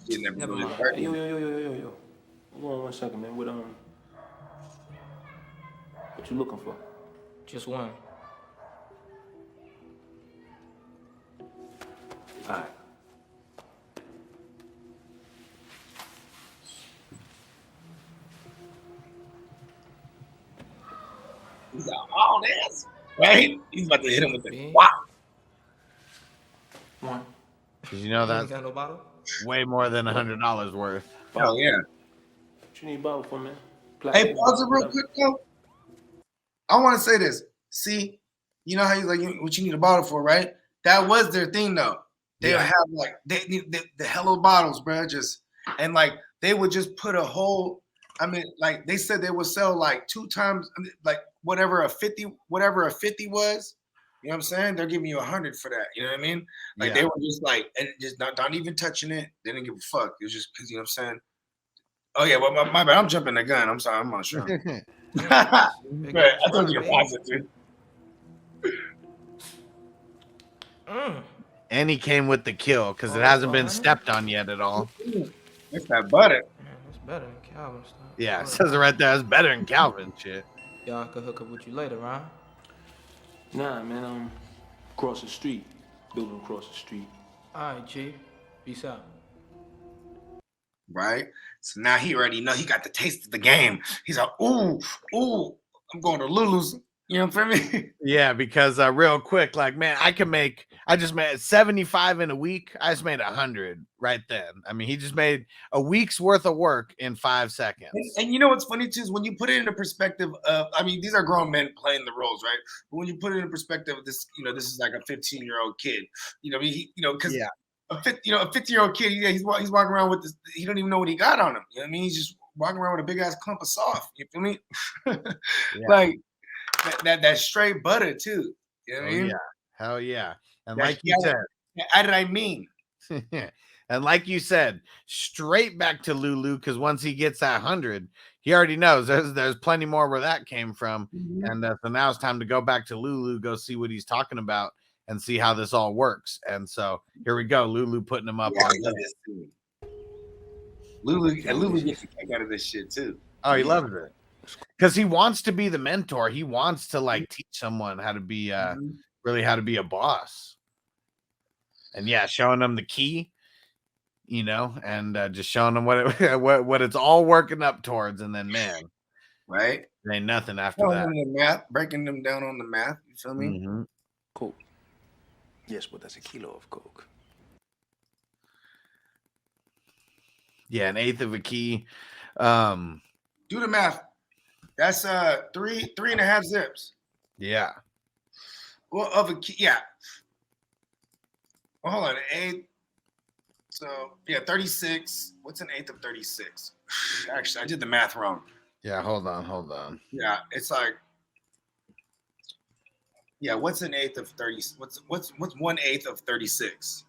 Never mind. Hey, yo. Hold on 1 second, man. What you looking for? Just one. All right. He's got all this, right? He's about to hit him with the wow. One. You know that's got no bottle? way more than $100 worth. Oh yeah. What you need a bottle for, man? Hey, pause it real quick though. I want to say this. See, You know how you like what you need a bottle for, right? That was their thing though. They would have like they need the hella bottles, bro. Just and like they would just put a whole. I mean, like they said they would sell like 2 times, like whatever a 50 was. You know what I'm saying? They're giving you 100 for that. You know what I mean? Like they were just like, and just not even touching it. They didn't give a fuck. It was just because you know what I'm saying. Oh yeah, well my bad. I'm jumping the gun. I'm sorry. I'm not sure. Right, I told you to pause it, dude. And he came with the kill because it hasn't been stepped on yet at all. It's that butter. Man, it's better than Calvin stuff. Yeah, it says it right there. It's better than Calvin shit. Y'all could hook up with you later, right? Nah, man, across the street. Building across the street. All right, Chief. Peace out. Right? So now he already know he got the taste of the game. He's like, ooh, I'm going to Lulu's. You know what I'm saying? Yeah, because real quick, like, man, I just made 75 in a week. I just made 100 right then. I mean, he just made a week's worth of work in 5 seconds. And you know what's funny too is when you put it into perspective of, I mean, these are grown men playing the roles, right? But when you put it in perspective of this, you know, this is like a 15-year-old kid. You know, because a 50-year-old kid, he's walking around with this. He don't even know what he got on him. You know what I mean? He's just walking around with a big ass clump of soft. You feel me? Like that straight butter too. You know what I mean? Yeah, hell yeah. And That's like you said, how did I mean? and like you said, straight back to Lulu, because once he gets that 100, he already knows there's plenty more where that came from. And so now it's time to go back to Lulu, go see what he's talking about and see how this all works. And so here we go, Lulu putting him up on this. Lulu gets a kick out of this shit too. Oh, he loves it. Because he wants to be the mentor. He wants to like teach someone how to be really how to be a boss. And yeah, showing them the key, you know, and just showing them what it's all working up towards. And then, man, right? There ain't nothing after that. The math, breaking them down on the math. You feel me? Mm-hmm. Coke. Yes, but that's a kilo of coke. Yeah, 1/8 of a key. Do the math. That's 3.5 zips. Yeah. Well, of a key, yeah. Well, hold on, 8. So yeah, 36. What's an 1/8 of 36? Actually, I did the math wrong. Yeah, hold on. Yeah, it's like, yeah. What's an 1/8 of 30? What's 1/8 of 36?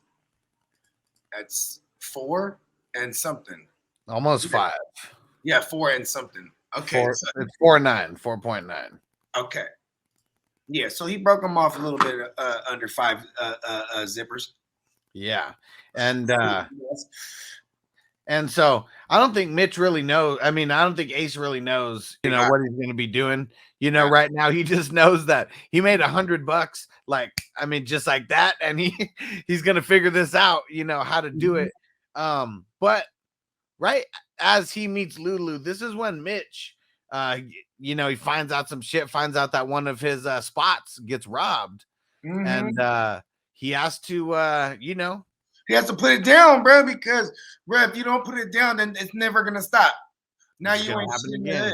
That's 4 and something. Almost 5. Yeah, 4 and something. Okay, it's 4.9. Okay. Yeah, so he broke them off a little bit under 5 zippers. Yeah, and so I don't think Mitch really knows. I mean, I don't think Ace really knows, you know, what he's going to be doing. You know, right now he just knows that he made $100. Like, I mean, just like that, and he's going to figure this out. You know how to do it. But right as he meets Lulu, this is when Mitch, you know, he finds out some shit. Finds out that one of his spots gets robbed, and he has to, you know, he has to put it down, bro, because, bro, if you don't put it down, then it's never going to stop. Now you ain't seen it.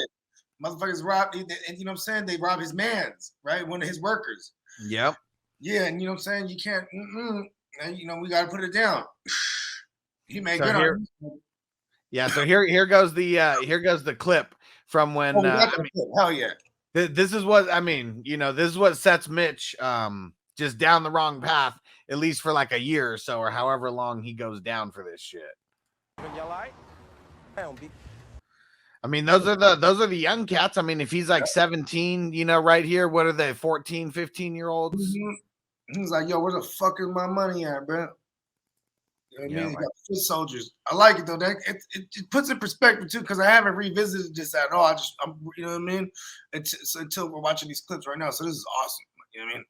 Motherfuckers robbed, and you know what I'm saying? They robbed his mans, right? One of his workers. Yep. Yeah, and you know what I'm saying? You can't, and, you know, we got to put it down. He made so good here, on it. Yeah, so here goes the clip from when hell yeah. This is what I mean, you know, this is what sets Mitch just down the wrong path, at least for like a year or so, or however long he goes down for this shit. I mean, those are the young cats. I mean, if he's like 17, you know, right here, what are they, 14, 15-year-olds? He's like, yo, where the fuck is my money at, bro? You know what I mean? He got foot soldiers. I like it though. That it puts in perspective too, because I haven't revisited this at all. I'm you know what I mean? Until we're watching these clips right now. So this is awesome. You know what I mean?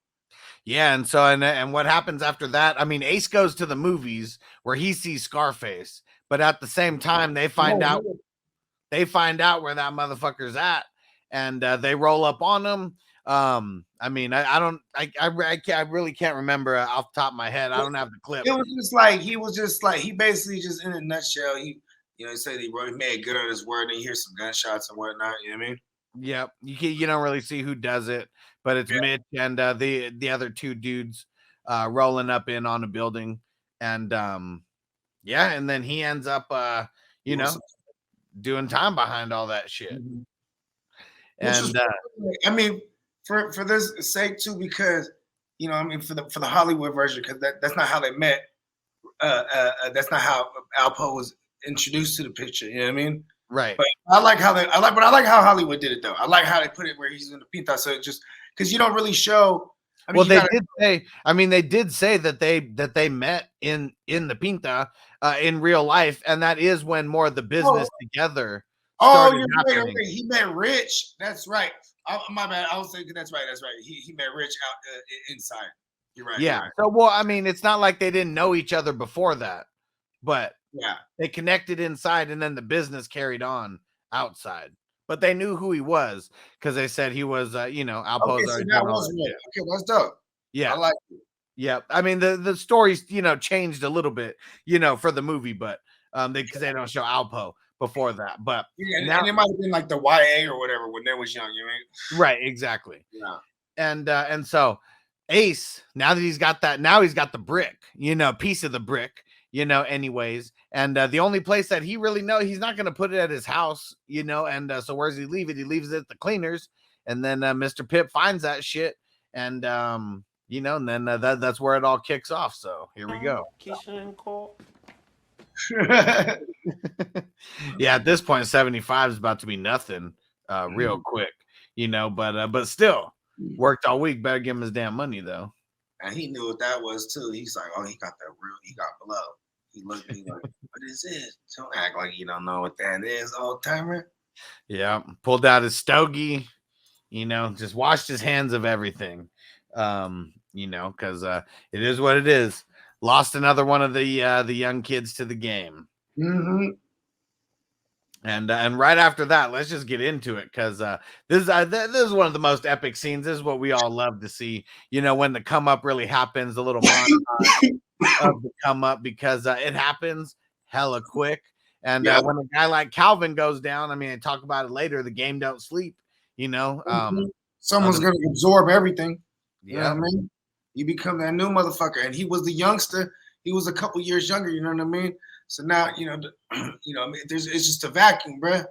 Yeah, and so and what happens after that? I mean, Ace goes to the movies where he sees Scarface, but at the same time they find out where that motherfucker's at, and they roll up on him. I mean, I really can't remember off the top of my head. I don't have the clip. It was just like he basically just in a nutshell. He said he made good on his word, and he hears some gunshots and whatnot. You know what I mean? Yep. You don't really see who does it, but it's Mitch and the other two dudes rolling up in on a building. And and then he ends up doing time behind all that shit. Mm-hmm. And I mean, for this sake too, because I mean, for the Hollywood version, because that's not how they met. That's not how Alpo was introduced to the picture. You know what I mean? Right. But I like how Hollywood did it though. I like how they put it where he's in the pinta. So it just because you don't really show. I mean, they did say that they met in the pinta in real life, and that is when more of the business together. Oh, you're right. He met Rich. That's right. My bad. I was thinking that's right. That's right. He met Rich out inside. You're right. Yeah. You're right. So, well, I mean, it's not like they didn't know each other before that, but yeah, they connected inside, and then the business carried on outside. But they knew who he was because they said he was, Alpo's. Okay, so that was right. Okay, that's dope. Yeah, I like it. Yeah, I mean the stories, changed a little bit, for the movie, but because they don't show Alpo before that, but and it might have been like the YA or whatever when they was young, you know? Right, exactly. Yeah, and so Ace, now he's got the brick, piece of the brick, anyways, and the only place that he really knows, he's not going to put it at his house, and so where's he leave it? He leaves it at the cleaners, and then Mr. Pip finds that shit, and and then that's where it all kicks off. So here we go. Keisha and Cole. Yeah, at this point, 75 is about to be nothing real quick, but still worked all week. Better give him his damn money though. And he knew what that was too. He's like, oh, he got blow. He looked at me like, what is this? Don't act like you don't know what that is, old timer. Yeah, pulled out his stogie, just washed his hands of everything. Because it is what it is. Lost another one of the young kids to the game. Mm-hmm. And right after that, let's just get into it because this is one of the most epic scenes. This is what we all love to see. When the come up really happens, a little montage of the come up because it happens hella quick. And when a guy like Calvin goes down, I mean, I talk about it later. The game don't sleep. Someone's gonna absorb everything. Yeah, you know what I mean? You become that new motherfucker, and he was the youngster. He was a couple years younger. You know what I mean? So now, it's just a vacuum, bro.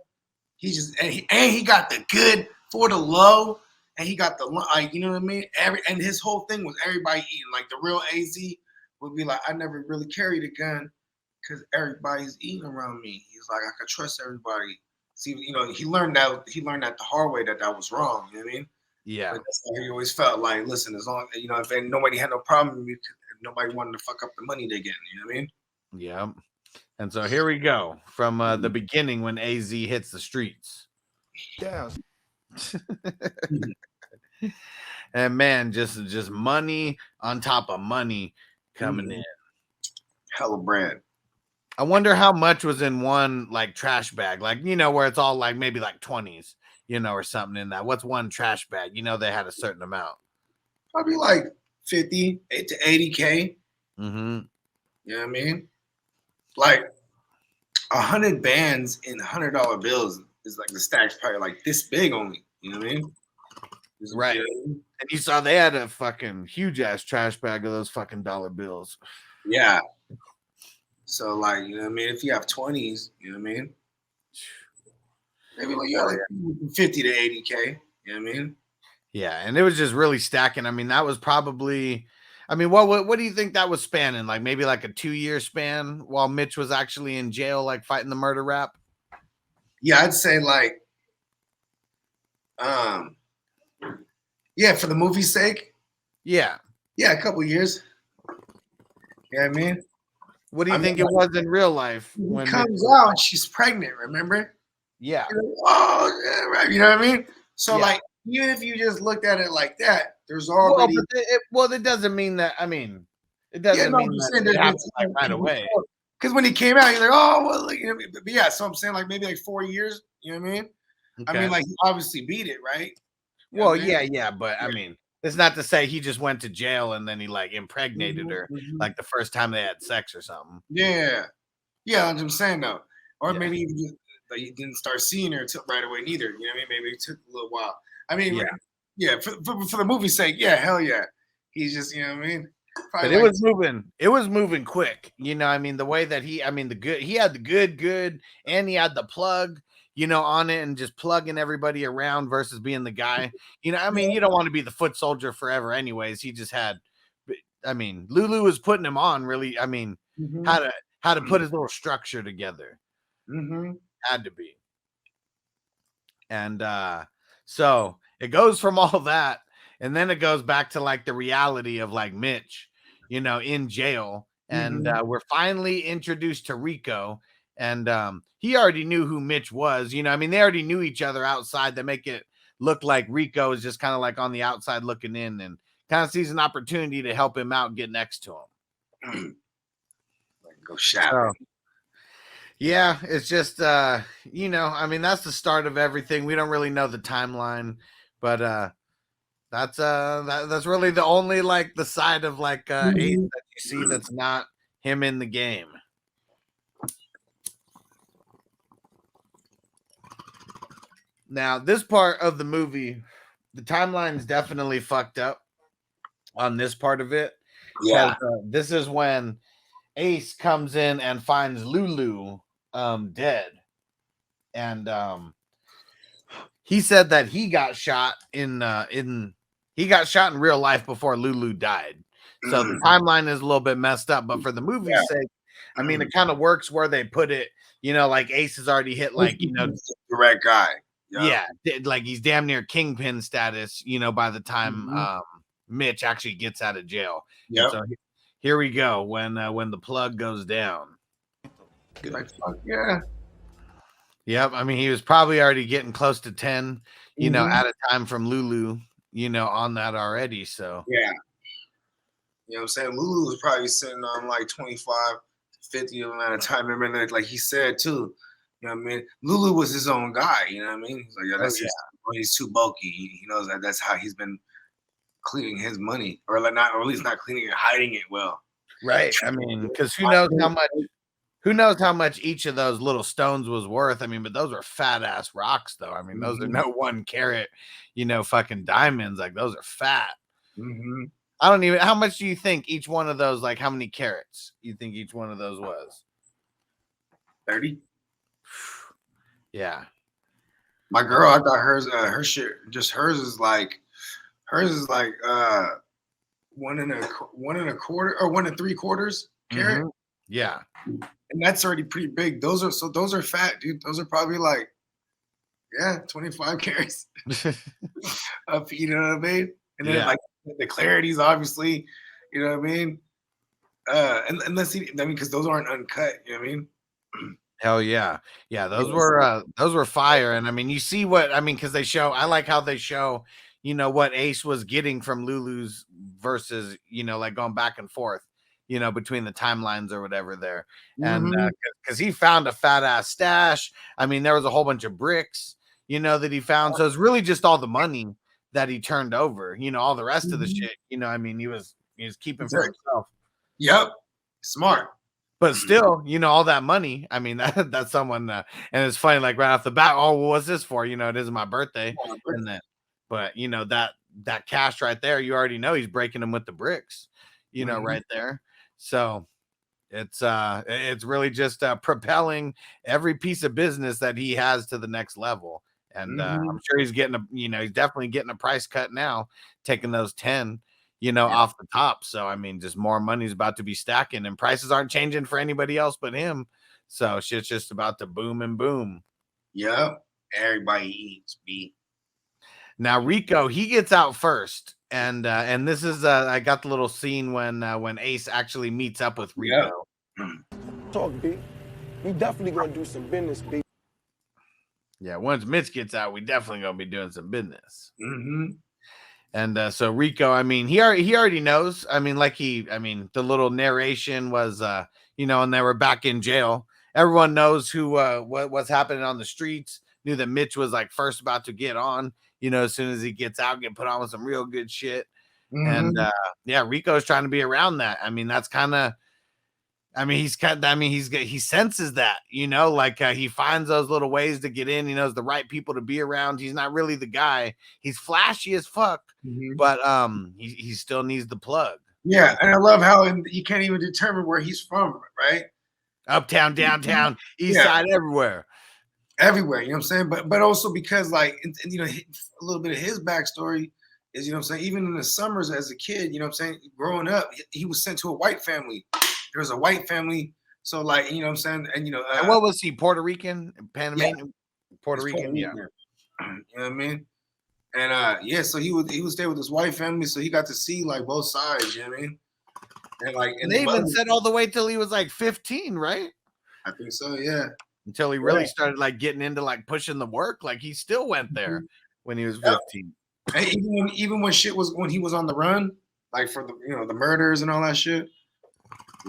He just and he got the good for the low, and he got the you know what I mean? And his whole thing was everybody eating. Like the real AZ would be like, I never really carried a gun because everybody's eating around me. He's like, I could trust everybody. See, he learned that the hard way that was wrong. You know what I mean? Yeah. But that's why he always felt like, listen, as long if nobody had no problem with me, nobody wanted to fuck up the money they getting. You know what I mean? Yeah. And so here we go from the beginning when AZ hits the streets. Yeah. And man, just money on top of money coming in. Hella bread. I wonder how much was in one like trash bag, like where it's all like maybe like 20s, or something in that. What's one trash bag? They had a certain amount. Probably like 50 to 80K. Mm-hmm. You know what I mean? Like 100 bands in $100 bills is like the stack's probably like this big only. You know what I mean? Right. And you saw they had a fucking huge ass trash bag of those fucking dollar bills. Yeah. So like, you know what I mean? If you have 20s, you know what I mean? Maybe like you got like 50 to 80K. You know what I mean? Yeah, and it was just really stacking. I mean, that was probably. I mean, what do you think that was spanning? Like maybe like a 2-year span while Mitch was actually in jail, like fighting the murder rap? Yeah, I'd say like, yeah, for the movie's sake. Yeah. Yeah, a couple years. You know what I mean? What do you think it was in real life? When it comes out, she's pregnant, remember? Yeah. Like, oh, yeah, right. You know what I mean? So like, even if you just looked at it like that, there's already. Well, it doesn't mean that. I mean, it doesn't mean that it happens like right away. Because when he came out, you're like, oh, well, like, but yeah. So I'm saying like maybe like 4 years. You know what I mean? Okay. I mean, like he obviously beat it, right? You well, yeah, but I mean, it's not to say he just went to jail and then he like impregnated her like the first time they had sex or something. Yeah, that's what I'm saying though. Or maybe like you didn't start seeing her until right away neither. You know what I mean? Maybe it took a little while. I mean, yeah, for the movie's sake, yeah, hell yeah. He's just, you know what I mean? Probably but it was moving quick. You know, I mean, the way that he had the good, and he had the plug, you know, on it and just plugging everybody around versus being the guy. You know, I mean, you don't want to be the foot soldier forever anyways. He just had, I mean, Lulu was putting him on really. I mean, how to put his little structure together. Had to be. And so it goes from all that, and then it goes back to like the reality of like Mitch, you know, in jail. And we're finally introduced to Rico. And he already knew who Mitch was. You know, I mean, they already knew each other outside. They make it look like Rico is just kind of like on the outside looking in and kind of sees an opportunity to help him out, get next to him. Go shopping. Yeah, it's just, you know, I mean, that's the start of everything. We don't really know the timeline, but that's really the only, like, the side of, like, Ace that you see that's not him in the game. Now, this part of the movie, the timeline is definitely fucked up on this part of it. Yeah. This is when Ace comes in and finds Lulu dead. And he said that he got shot in real life before Lulu died. So the timeline is a little bit messed up, but for the movie's sake, I mean, it kind of works where they put it, you know, like Ace has already hit, like, you know, the right guy. Yeah, like he's damn near kingpin status, you know, by the time Mitch actually gets out of jail. Yeah. So here we go when the plug goes down. Like, fuck yeah. Yep. I mean, he was probably already getting close to 10, you know, at a time from Lulu, you know, on that already. So yeah. You know what I'm saying? Lulu was probably sitting on like 25, 50 of them at a time. Remember, like he said too. You know what I mean? Lulu was his own guy. You know what I mean? He's like, yeah, that's he's too bulky. He knows that that's how he's been cleaning his money, or like not, or at least not cleaning it, hiding it well. Right. I mean, because who knows how much each of those little stones was worth. I mean, but those are fat ass rocks, though. I mean, those are no 1 carat, you know, fucking diamonds. Like those are fat. I don't even. How much do you think each one of those? Like, how many carats you think each one of those was? 30. Yeah. My girl, I got hers. Her shit, just hers is like 1 1/4 or 1 3/4 carat. Yeah, and that's already pretty big. Those are fat, dude. Those are probably like 25 carats. Up, you know what I mean? And then like the clarities, obviously, you know what I mean. And let's see, I mean, because those aren't uncut. You know what I mean? Hell yeah. Those were fire. And I mean, you see what I mean, because I like how they show, you know, what Ace was getting from Lulu's versus, you know, like going back and forth, you know, between the timelines or whatever there. And because he found a fat ass stash. I mean, there was a whole bunch of bricks, you know, that he found. So it's really just all the money that he turned over, you know, all the rest of the shit, you know, I mean, he was keeping for himself. Yep. Smart. But still, you know, all that money. I mean, that's someone, and it's funny, like right off the bat. Oh, what's this for? You know, it isn't my birthday, and then, but you know that cash right there, you already know he's breaking them with the bricks, you know, right there. So it's really just propelling every piece of business that he has to the next level, and I'm sure he's getting he's definitely getting a price cut now, taking those 10. You know, off the top. So, I mean, just more money's about to be stacking and prices aren't changing for anybody else but him. So, shit's just about to boom and boom. Yep. Everybody eats beat. Now, Rico, he gets out first. And this is, I got the little scene when Ace actually meets up with Rico. Talk, B. We definitely going to do some business, B. Yeah, once Mitch gets out, we definitely going to be doing some business. And so Rico, I mean, he already knows. I mean, the little narration was, you know, and they were back in jail. Everyone knows who, what's happening on the streets. Knew that Mitch was like first about to get on, you know, as soon as he gets out, get put on with some real good shit. And Rico's trying to be around that. I mean, that's kind of, I mean, he senses that, like he finds those little ways to get in. He knows the right people to be around. He's not really the guy. He's flashy as fuck, but he still needs the plug. Yeah, and I love how you can't even determine where he's from, right? Uptown, downtown, east side, everywhere. Everywhere, you know what I'm saying? But also because like and, a little bit of his backstory is, you know what I'm saying, even in the summers as a kid, you know what I'm saying, growing up, he was sent to a white family. There was a white family, so like, you know what I'm saying, and and what was he, Puerto Rican, Panamanian? Puerto Rican, yeah. You know what I mean? And so he would stay with his white family, so he got to see like both sides, you know what I mean? And like, and they even said all the way till he was like 15, right? I think so, yeah. Until he really started like getting into like pushing the work. Like he still went there when he was 15. And even when he was on the run, like for the the murders and all that shit.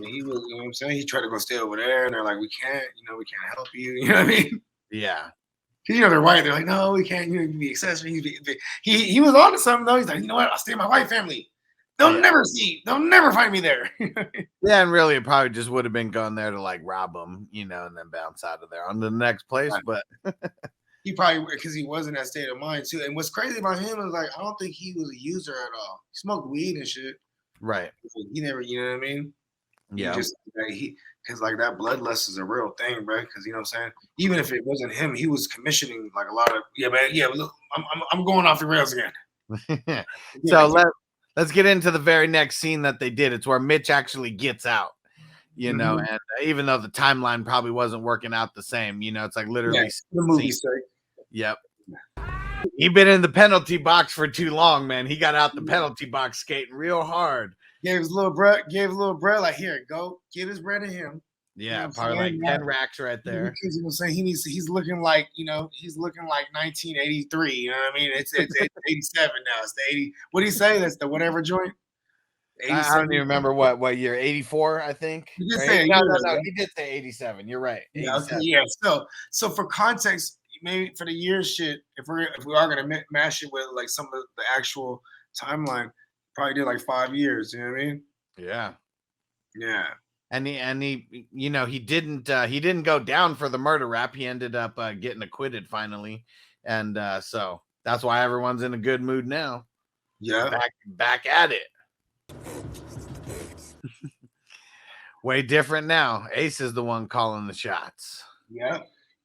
He was, you know what I'm saying? He tried to go stay over there, and they're like, we can't help you. You know what I mean? Yeah. They're white. They're like, no, we can't. You be accessory. He was on to something though. He's like, you know what? I'll stay in my white family. They'll never find me there. Yeah, and really, it probably just would have been going there to like rob them, and then bounce out of there on the next place. Right. But he probably, because he was in that state of mind too. And what's crazy about him is like, I don't think he was a user at all. He smoked weed and shit. Right. He never, you know what I mean? Yeah. Because like that bloodlust is a real thing, bro. Because you know what I'm saying. Even if it wasn't him, he was commissioning like a lot of Look, I'm going off the rails again. So let's get into the very next scene that they did. It's where Mitch actually gets out. And even though the timeline probably wasn't working out the same, it's like literally the movie sake. Yep. He been in the penalty box for too long, man. He got out the penalty box skating real hard. Gave his little bread, like, here, go, give his bread to him. Yeah, probably like 10 racks right there. Because you know what I'm saying, he's looking like, he's looking like 1983. You know what I mean? It's 87 now. It's the 80. What do you say? That's the whatever joint. I don't even remember what year. 84, I think. He did right? say No. He did say 87. You're right. Yeah. So for context, maybe for the year shit, if we are gonna mash it with like some of the actual timeline, probably did like 5 years. You know what I mean? Yeah. Yeah. And he he didn't go down for the murder rap. He ended up getting acquitted finally, and so that's why everyone's in a good mood now. Yeah. Back at it. Way different now. Ace is the one calling the shots. Yeah,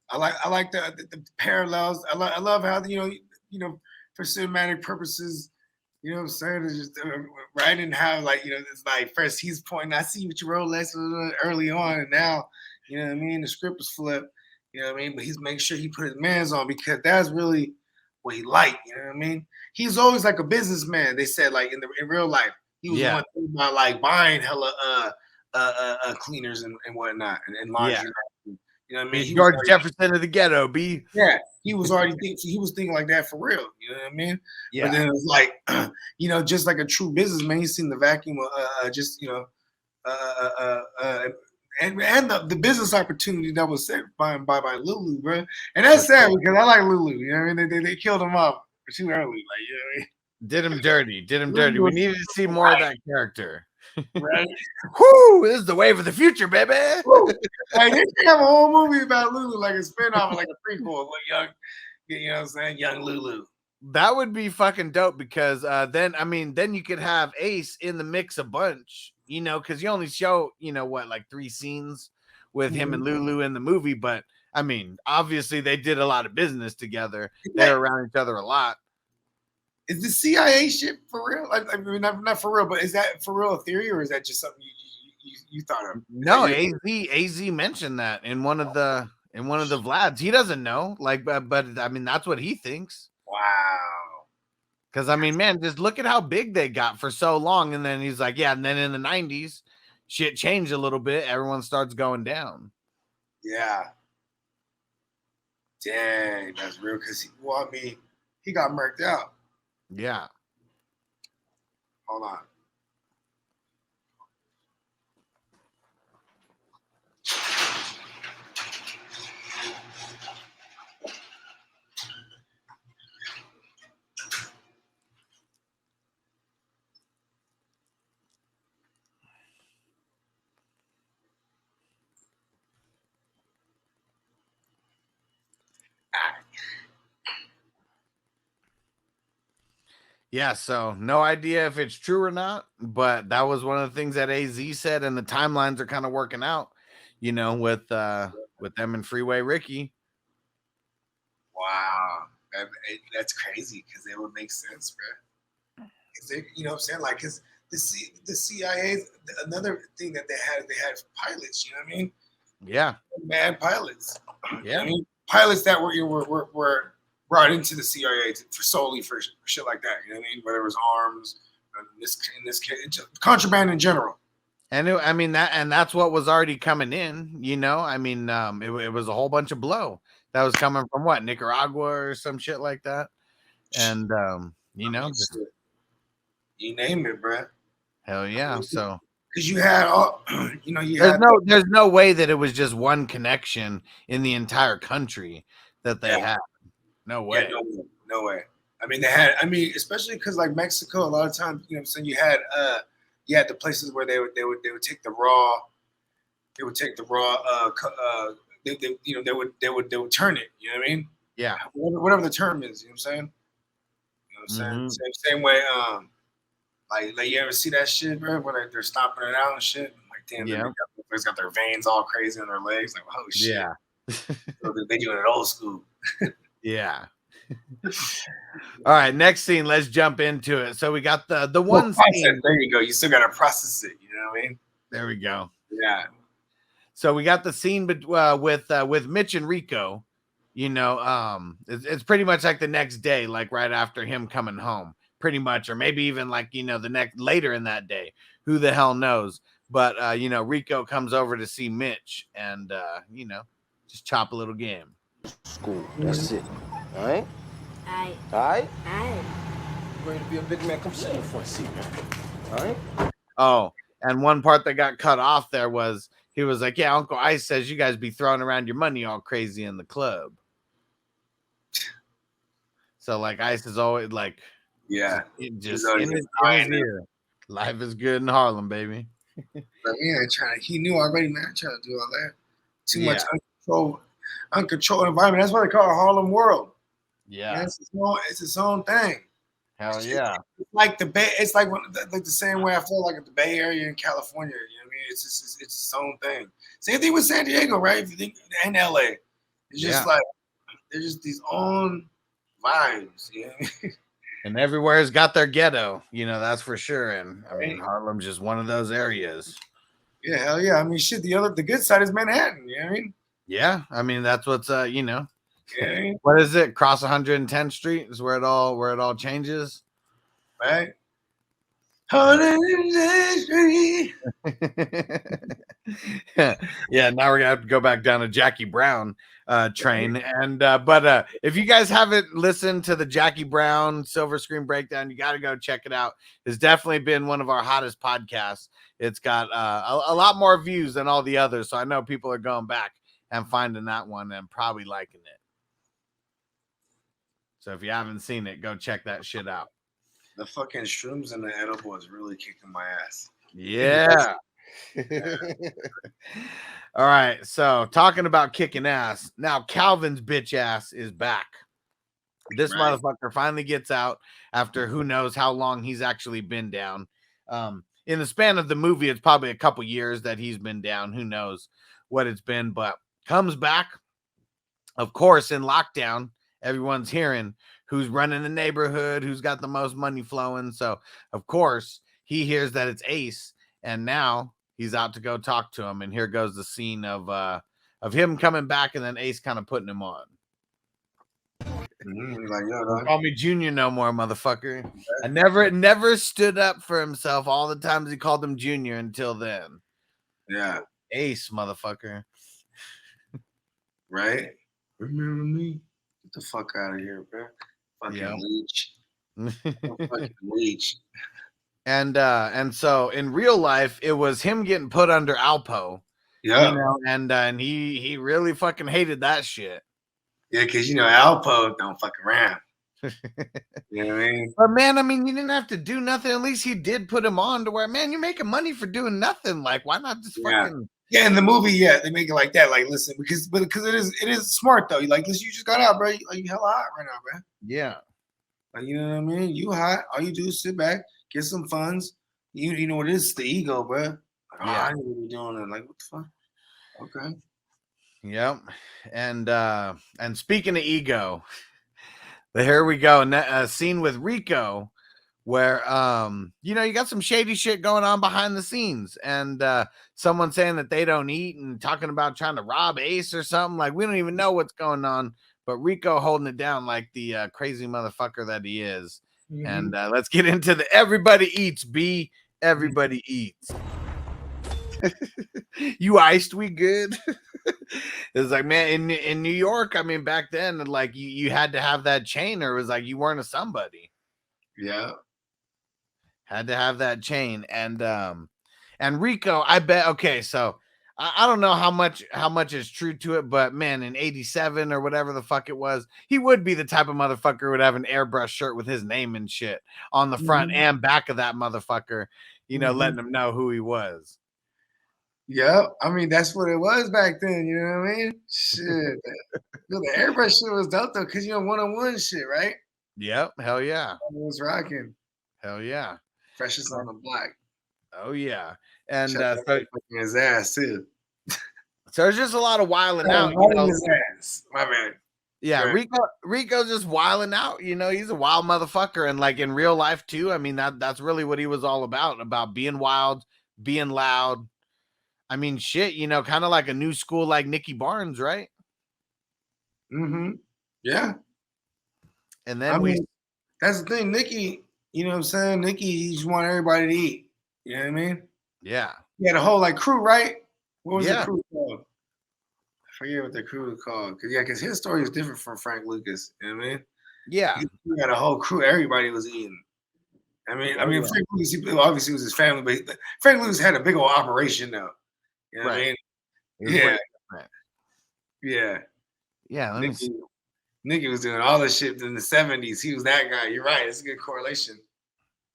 I like the parallels. I love how for cinematic purposes, you know what I'm saying, it's just writing how like it's like first he's pointing, I see what you wrote early on, and now you know what I mean, the script was flipped, you know what I mean, but he's making sure he put his mans on because that's really what he liked, you know what I mean. He's always like a businessman. They said like in real life. He was one thing about like buying hella cleaners and whatnot and laundry. Yeah. You know what I mean? George Jefferson of the ghetto, B. Yeah, he was already thinking like that for real. You know what I mean? Yeah. But then it was like, just like a true businessman, he's seen the vacuum and the business opportunity that was set by Lulu, bro. And that's sad because I like Lulu. You know what I mean? They killed him off too early. Like, you know what I mean? Did him dirty. We needed to see more of that character. Right. Whoo! This is the wave of the future, baby. Like they could have a whole movie about Lulu, like a spinoff, like a prequel, like young, you know what I'm saying, young Lulu. That would be fucking dope because then you could have Ace in the mix a bunch, because you only show, like 3 scenes with him and Lulu in the movie, but I mean, obviously they did a lot of business together. They're around each other a lot. Is the CIA shit for real? I mean, not for real, but is that for real a theory, or is that just something you thought of? No, AZ mentioned that in one of the Vlads. He doesn't know, but I mean, that's what he thinks. Wow. Because I mean, man, just look at how big they got for so long, and then he's like, yeah, and then in the 90s, shit changed a little bit. Everyone starts going down. Yeah. Dang, that's real. Because he got murked out. Yeah. Hold on. Yeah, so no idea if it's true or not, but that was one of the things that AZ said, and the timelines are kind of working out, with them and Freeway Ricky. Wow, that's crazy because it would make sense, bro. You know what I'm saying? Like, because the CIA, another thing that they had pilots. You know what I mean? Yeah, mad pilots. Yeah, I mean, pilots that were brought into the CIA solely for shit like that. You know what I mean? Whether it was arms, in this case, contraband in general. And that's what was already coming in. It was a whole bunch of blow that was coming from what, Nicaragua or some shit like that. And just, you name it, bro. Hell yeah! So because you had all, there's no way that it was just one connection in the entire country that they had. No way. Yeah, no way. I mean, they had. I mean, especially because like Mexico, a lot of times, you know what I'm saying, you had the places where they would take the raw. They would take the raw. They would turn it. You know what I mean? Yeah. Whatever the term is, you know what I'm saying. You know what I'm saying? Same way. Like you ever see that shit, bro? When they're stomping it out and shit. Like, damn, they got their veins all crazy on their legs. Like, oh shit. Yeah. So they doing it old school. Yeah. All right, next scene. Let's jump into it. So we got the one scene. There you go. You still got to process it. You know what I mean? There we go. Yeah. So we got the scene with Mitch and Rico. It's pretty much like the next day, like right after him coming home, pretty much, or maybe even like the next later in that day. Who the hell knows? But Rico comes over to see Mitch, and just chop a little game. School. That's it. All right? Aye. All right? Aye. Ready to be a big man? Come sit in the front seat, man. All right? Oh, and one part that got cut off there was he was like, yeah, Uncle Ice says you guys be throwing around your money all crazy in the club. So, like, Ice is always like, yeah, just in his ear. Life is good in Harlem, baby. But he knew already, man. Trying to do all that. Too much uncontrolled environment. That's why they call it Harlem World. Yeah, man, it's its own thing. Hell yeah! It's like the Bay. It's like the same way I feel like at the Bay Area in California. You know what I mean? It's its own thing. Same thing with San Diego, right? If you think in LA, it's just like they're just these own vibes. You know what I mean? And everywhere's got their ghetto, that's for sure. And I mean, Harlem's just one of those areas. Yeah, hell yeah. I mean, shit. The good side is Manhattan. You know what I mean? Yeah, I mean that's what's Yeah. What is it? Cross 110th Street is where it all changes, right? 110th Street. Yeah. Now we're gonna have to go back down to Jackie Brown train, and but if you guys haven't listened to the Jackie Brown Silver Screen Breakdown, you got to go check it out. It's definitely been one of our hottest podcasts. It's got a lot more views than all the others, so I know people are going back and finding that one and probably liking it. So if you haven't seen it, go check that shit out. The fucking shrooms and the edible is really kicking my ass. Yeah. All right. So talking about kicking ass. Now Calvin's bitch ass is back. This motherfucker finally gets out after who knows how long he's actually been down. In the span of the movie, it's probably a couple years that he's been down. Who knows what it's been, but comes back. Of course, in lockdown, everyone's hearing who's running the neighborhood, who's got the most money flowing. So, of course, he hears that it's Ace, and now he's out to go talk to him. And here goes the scene of him coming back, and then Ace kind of putting him on. Like, don't call me Junior no more, motherfucker. I never stood up for himself all the times he called him Junior until then. Yeah. Ace, motherfucker. Right? Remember me? Get the fuck out of here, bro. Fucking leech. Fucking leech. And so in real life, it was him getting put under Alpo. Yeah. And he really fucking hated that shit. Yeah, because Alpo don't fuck around. You know what I mean? But man, I mean, you didn't have to do nothing. At least he did put him on to where, man, you're making money for doing nothing. Like, why not just fucking? Yeah, in the movie, they make it like that. Like, listen, because it is smart though. You just got out, bro. You hella hot right now, bro. Yeah. Like, you know what I mean? You hot. All you do is sit back, get some funds. You know what it is? It's the ego, bro. Like, Yeah. I ain't really doing it. Like, what the fuck? Okay. Yep. And speaking of ego, here we go. A scene with Rico where you got some shady shit going on behind the scenes, and someone saying that they don't eat and talking about trying to rob Ace or something. Like, we don't even know what's going on, but Rico holding it down like the crazy motherfucker that he is. Mm-hmm. And let's get into the everybody eats, B. Everybody eats. You iced, we good. It's like, man, in New York, I mean, back then, like you had to have that chain, or it was like you weren't a somebody. Yeah. Had to have that chain. And Rico, I bet, okay, so I don't know how much is true to it, but man, in 87 or whatever the fuck it was, he would be the type of motherfucker who would have an airbrush shirt with his name and shit on the front and back of that motherfucker, letting him know who he was. Yep. I mean, that's what it was back then. You know what I mean? Shit. The airbrush shit was dope, though, because, one-on-one shit, right? Yep. Hell yeah. It was rocking. Hell yeah. Freshest on the block. Oh, yeah. And so his ass, too. So there's just a lot of wilding out. His ass. My man. Yeah, right. Rico's just wilding out. He's a wild motherfucker. And like in real life, too, I mean, that's really what he was all about being wild, being loud. I mean, shit, kind of like a new school like Nicky Barnes, right? Mm-hmm. Yeah. And then that's the thing, Nicky, you know what I'm saying? Nicky, he just want everybody to eat. You know what I mean? Yeah. He had a whole crew, right? What was the crew called? I forget what the crew was called. Because his story is different from Frank Lucas. You know what I mean? Yeah. He had a whole crew. Everybody was eating. I mean, Frank Lucas, obviously, was his family, but Frank Lucas had a big old operation, though. You know what I mean? Yeah. Yeah. Nicky was doing all this shit in the 70s. He was that guy. You're right. It's a good correlation,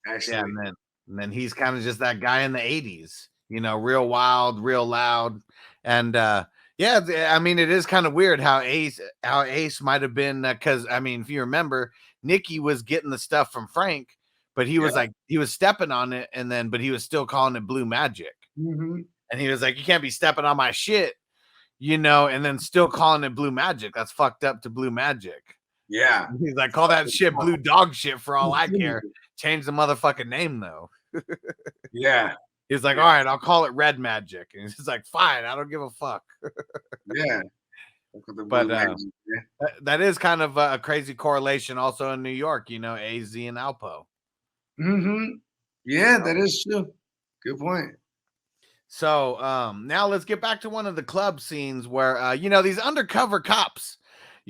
actually. Yeah, and then he's kind of just that guy in the 80s, real wild, real loud. And I mean, it is kind of weird how Ace might have been, because I mean, if you remember, Nicky was getting the stuff from Frank, but he was he was stepping on it, but he was still calling it Blue Magic. Mm-hmm. And he was like, you can't be stepping on my shit, and then still calling it Blue Magic. That's fucked up to Blue Magic. Yeah. And he's like, call that shit Blue Dog shit for all I care. Change the motherfucking name, though. Yeah. He's like, all right, I'll call it Red Magic. And he's like, fine, I don't give a fuck. Yeah. But that is kind of a crazy correlation also in New York, AZ and Alpo. Mm-hmm. Yeah, that is true. Good point. So now let's get back to one of the club scenes where, these undercover cops,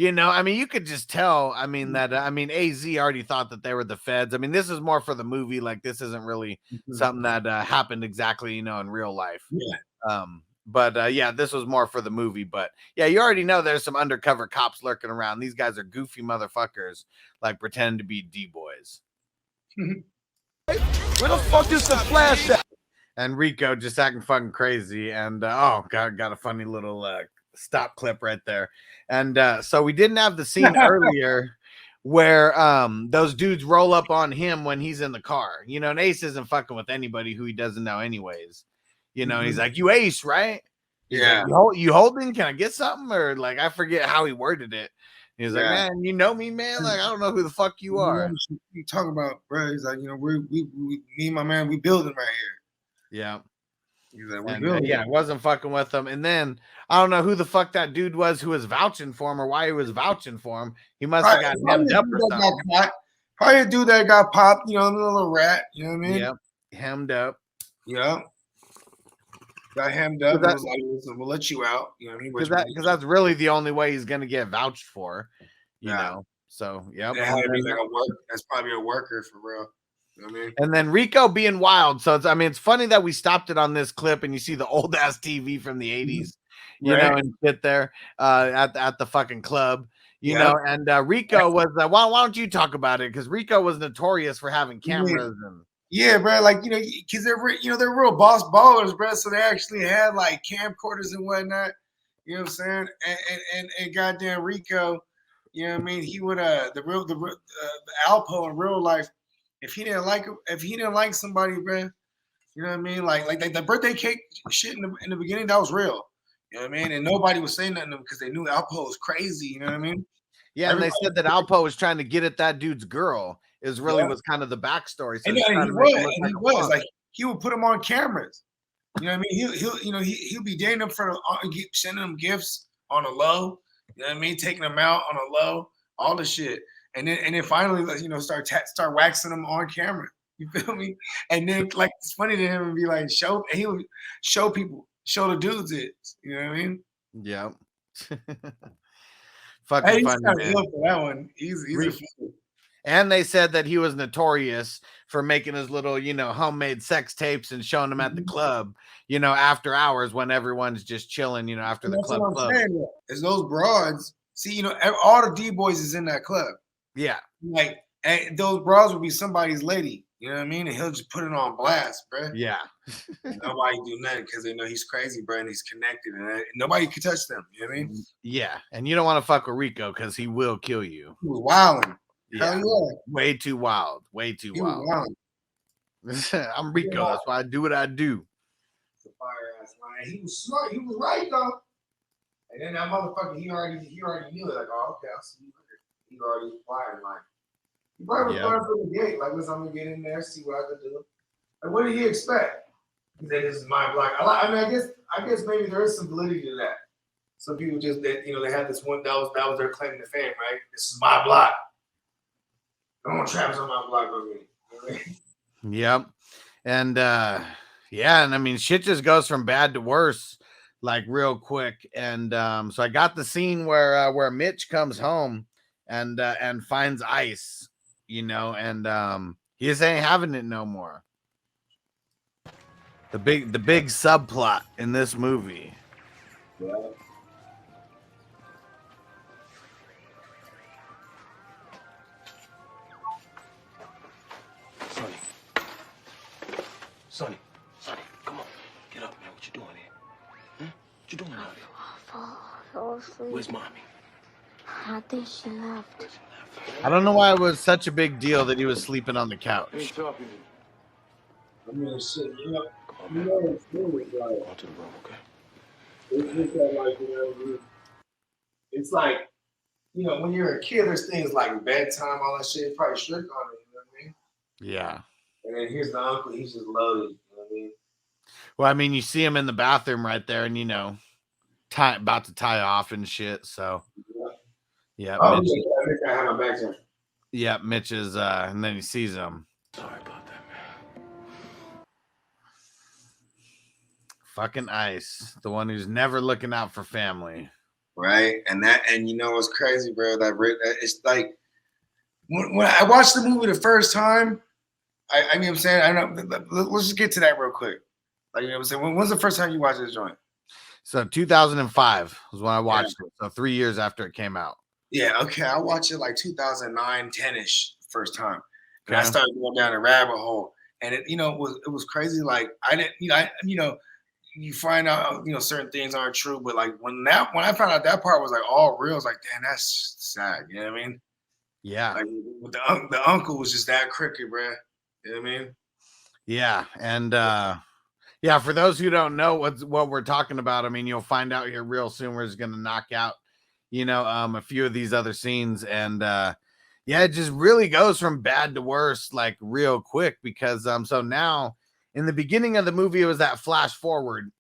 I mean, you could just tell, I mean, that, AZ already thought that they were the feds. I mean, this is more for the movie. Like, this isn't really something that happened exactly, in real life. Yeah. But this was more for the movie. But yeah, you already know there's some undercover cops lurking around. These guys are goofy motherfuckers, like pretend to be D-boys. Where the fuck is the flash at? And Rico just acting fucking crazy. And got a funny little stop clip right there. And so we didn't have the scene earlier where those dudes roll up on him when he's in the car. And Ace isn't fucking with anybody who he doesn't know anyways. And he's like, you Ace, right? Yeah. Like, you holding? Can I get something? Or like, I forget how he worded it. He's like, man, you know me, man? Like, I don't know who the fuck you are. You talking about, bro? He's like, we me and my man, we building right here. Yeah. He's like, I wasn't fucking with him. And then I don't know who the fuck that dude was who was vouching for him or why he was vouching for him. He must have got hemmed up or something. Probably a dude that got popped, a little rat. You know what I mean? Yep. Hemmed up. Yeah. Got hemmed up. Was like, listen, we'll let you out. Because that's really the only way he's gonna get vouched for. You know. So yeah. That's probably a worker for real. You know what I mean? And then Rico being wild. So it's funny that we stopped it on this clip and you see the old ass TV from the 80s, you know, and sit there at the fucking club, you know. And Rico was why don't you talk about it? Because Rico was notorious for having cameras and bro, like because they're real boss ballers, bro. So they actually had like camcorders and whatnot. You know what I'm saying? And goddamn Rico You know what I mean? He would the Alpo in real life, if he didn't like somebody, bro, you know what I mean? Like the birthday cake shit in the beginning, that was real. You know what I mean? And nobody was saying nothing to him because they knew Alpo was crazy. You know what I mean? Yeah, and they said that Alpo was trying to get at that dude's girl. Is really was kind of the backstory. So and he was like he would put him on cameras. You know what I mean? He'll be dating them for sending them gifts on a low. You know what I mean? Taking them out on a low, all the shit, and then finally, start waxing them on camera. You feel me? And then like it's funny to him and be like he would show people, show the dudes it. You know what I mean? Yeah. Fucking funny, man. For that one. He's a fool. And they said that he was notorious for making his little, homemade sex tapes and showing them at the club, after hours when everyone's just chilling, after the club. Saying, is those broads. See, all the D-boys is in that club. Yeah. Like, those broads would be somebody's lady. You know what I mean? And he'll just put it on blast, bro. Yeah. Nobody do nothing because they know he's crazy, bro, and he's connected. And nobody can touch them. You know what I mean? Yeah. And you don't want to fuck with Rico because he will kill you. He was wilding. Yeah. Way too wild. Way too wild. I'm Rico. That's why I do what I do. It's a fire ass line. He was smart. He was right though. And then that motherfucker, he already knew it. Like, oh, okay, I'll see you later. He already flying like. He probably was flying from the gate. Like, listen, I'm gonna get in there, see what I can do. Like, what did he expect? He said, "This is my block." I mean, I guess maybe there is some validity to that. Some people just they had this one that was their claim to fame, right? This is my block. I want Travis on my block with me. You know what I mean? Yep. And and I mean shit just goes from bad to worse like real quick. And so I got the scene where Mitch comes home and finds ice, and he just ain't having it no more. The big subplot in this movie. Yeah. Sonny, come on. Get up, man. What you doing here? What you doing out here? I fell asleep. Where's mommy? I think she left. I don't know why it was such a big deal that he was sleeping on the couch. I ain't talking to you. I mean, shit, it's like, On to the room, okay? it's just that, like, it's like, when you're a kid, there's things like bedtime, all that shit, probably strict on it, you know what I mean? Yeah. And then here's the uncle, he's just loaded, you know what I mean? Well, I mean, you see him in the bathroom right there, and about to tie off and shit. So, yeah. Oh, Mitch, I have my back there. yeah, Mitch is, and then he sees him. Sorry about that, man. Fucking Ice, the one who's never looking out for family. Right, and what's crazy, bro? It's like when I watched the movie the first time. I mean, I'm saying, I don't know. Let's just get to that real quick. Like, I'm saying, when was the first time you watched this joint? So 2005 was when I watched it. So 3 years after it came out. Yeah, okay. I watched it like 2009, 10-ish first time. And Okay. I started going down a rabbit hole. And it was crazy. Like I didn't, you find out, certain things aren't true. But like when I found out that part was like all real, I was like, damn, that's sad. You know what I mean? Yeah. Like the uncle was just that crooked, bro. You know what I mean? Yeah. And for those who don't know what we're talking about, I mean, you'll find out here real soon. We're just gonna knock out, a few of these other scenes. And it just really goes from bad to worse, like real quick, because so now in the beginning of the movie, it was that flash forward.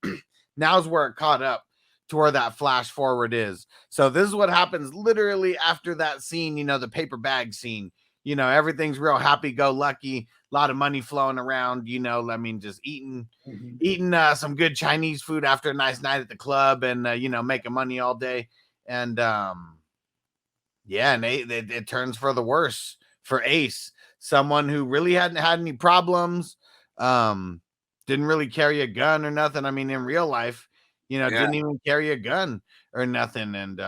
Now's where it caught up to where that flash forward is. So this is what happens literally after that scene, the paper bag scene. Everything's real happy-go-lucky, a lot of money flowing around, I mean, just eating some good Chinese food after a nice night at the club and, making money all day. And, and it turns for the worse for Ace, someone who really hadn't had any problems, didn't really carry a gun or nothing. I mean, in real life, didn't even carry a gun or nothing. And,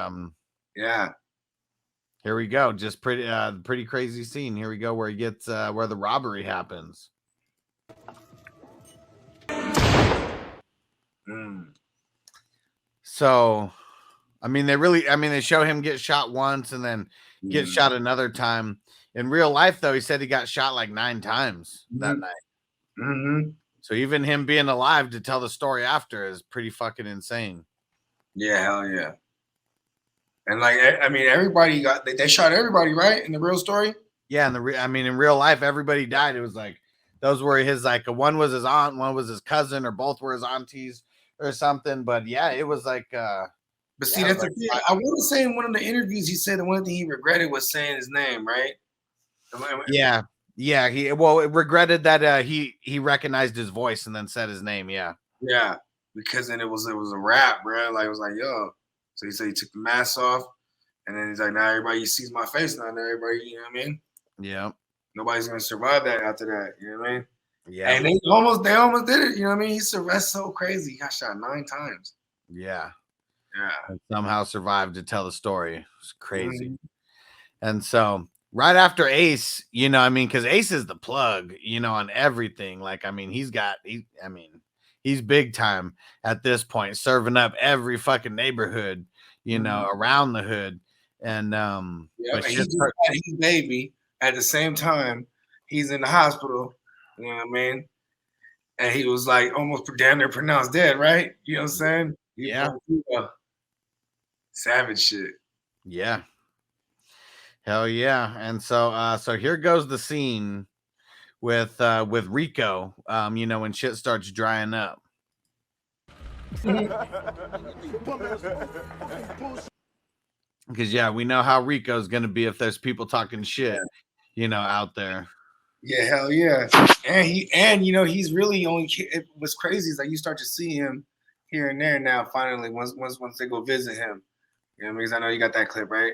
here we go. Just pretty crazy scene. Here we go where he gets where the robbery happens. So I mean, they show him get shot once and then get shot another time. In real life, though, he said he got shot like 9 times that night. Mm-hmm. So even him being alive to tell the story after is pretty fucking insane. Yeah, hell yeah. And like, I mean, everybody they shot everybody, right? In the real story? Yeah, in real life, everybody died. It was like those were his one was his aunt, one was his cousin, or both were his aunties or something. But yeah, it was like but see, that's the thing. I want to say in one of the interviews he said the one thing he regretted was saying his name, right? Yeah. He regretted that he recognized his voice and then said his name. Yeah. Yeah, because then it was a rap, bro. Like it was like, yo. So he said he took the mask off, and then he's like, now everybody sees my face now. Now everybody, you know what I mean? Yeah. Nobody's gonna survive that after that. You know what I mean? Yeah. And they almost did it. You know what I mean? That's so crazy. He got shot 9 times. Yeah. Yeah. And somehow survived to tell the story. It's crazy. Mm-hmm. And so right after Ace, you know, I mean, because Ace is the plug, you know, on everything. Like, I mean, he's big time at this point, serving up every fucking neighborhood, you know, around the hood. And but he just had his baby at the same time. He's in the hospital, you know what I mean? And he was like almost damn near pronounced dead, right? You know what I'm saying? Yeah. Savage shit. Yeah. Hell yeah. And so so here goes the scene with Rico, you know, when shit starts drying up. Because yeah, we know how Rico's gonna be if there's people talking shit, you know, out there. Yeah, hell yeah. And you know, he's really only what's crazy is like you start to see him here and there now, finally, once they go visit him. You know, because I know you got that clip, right?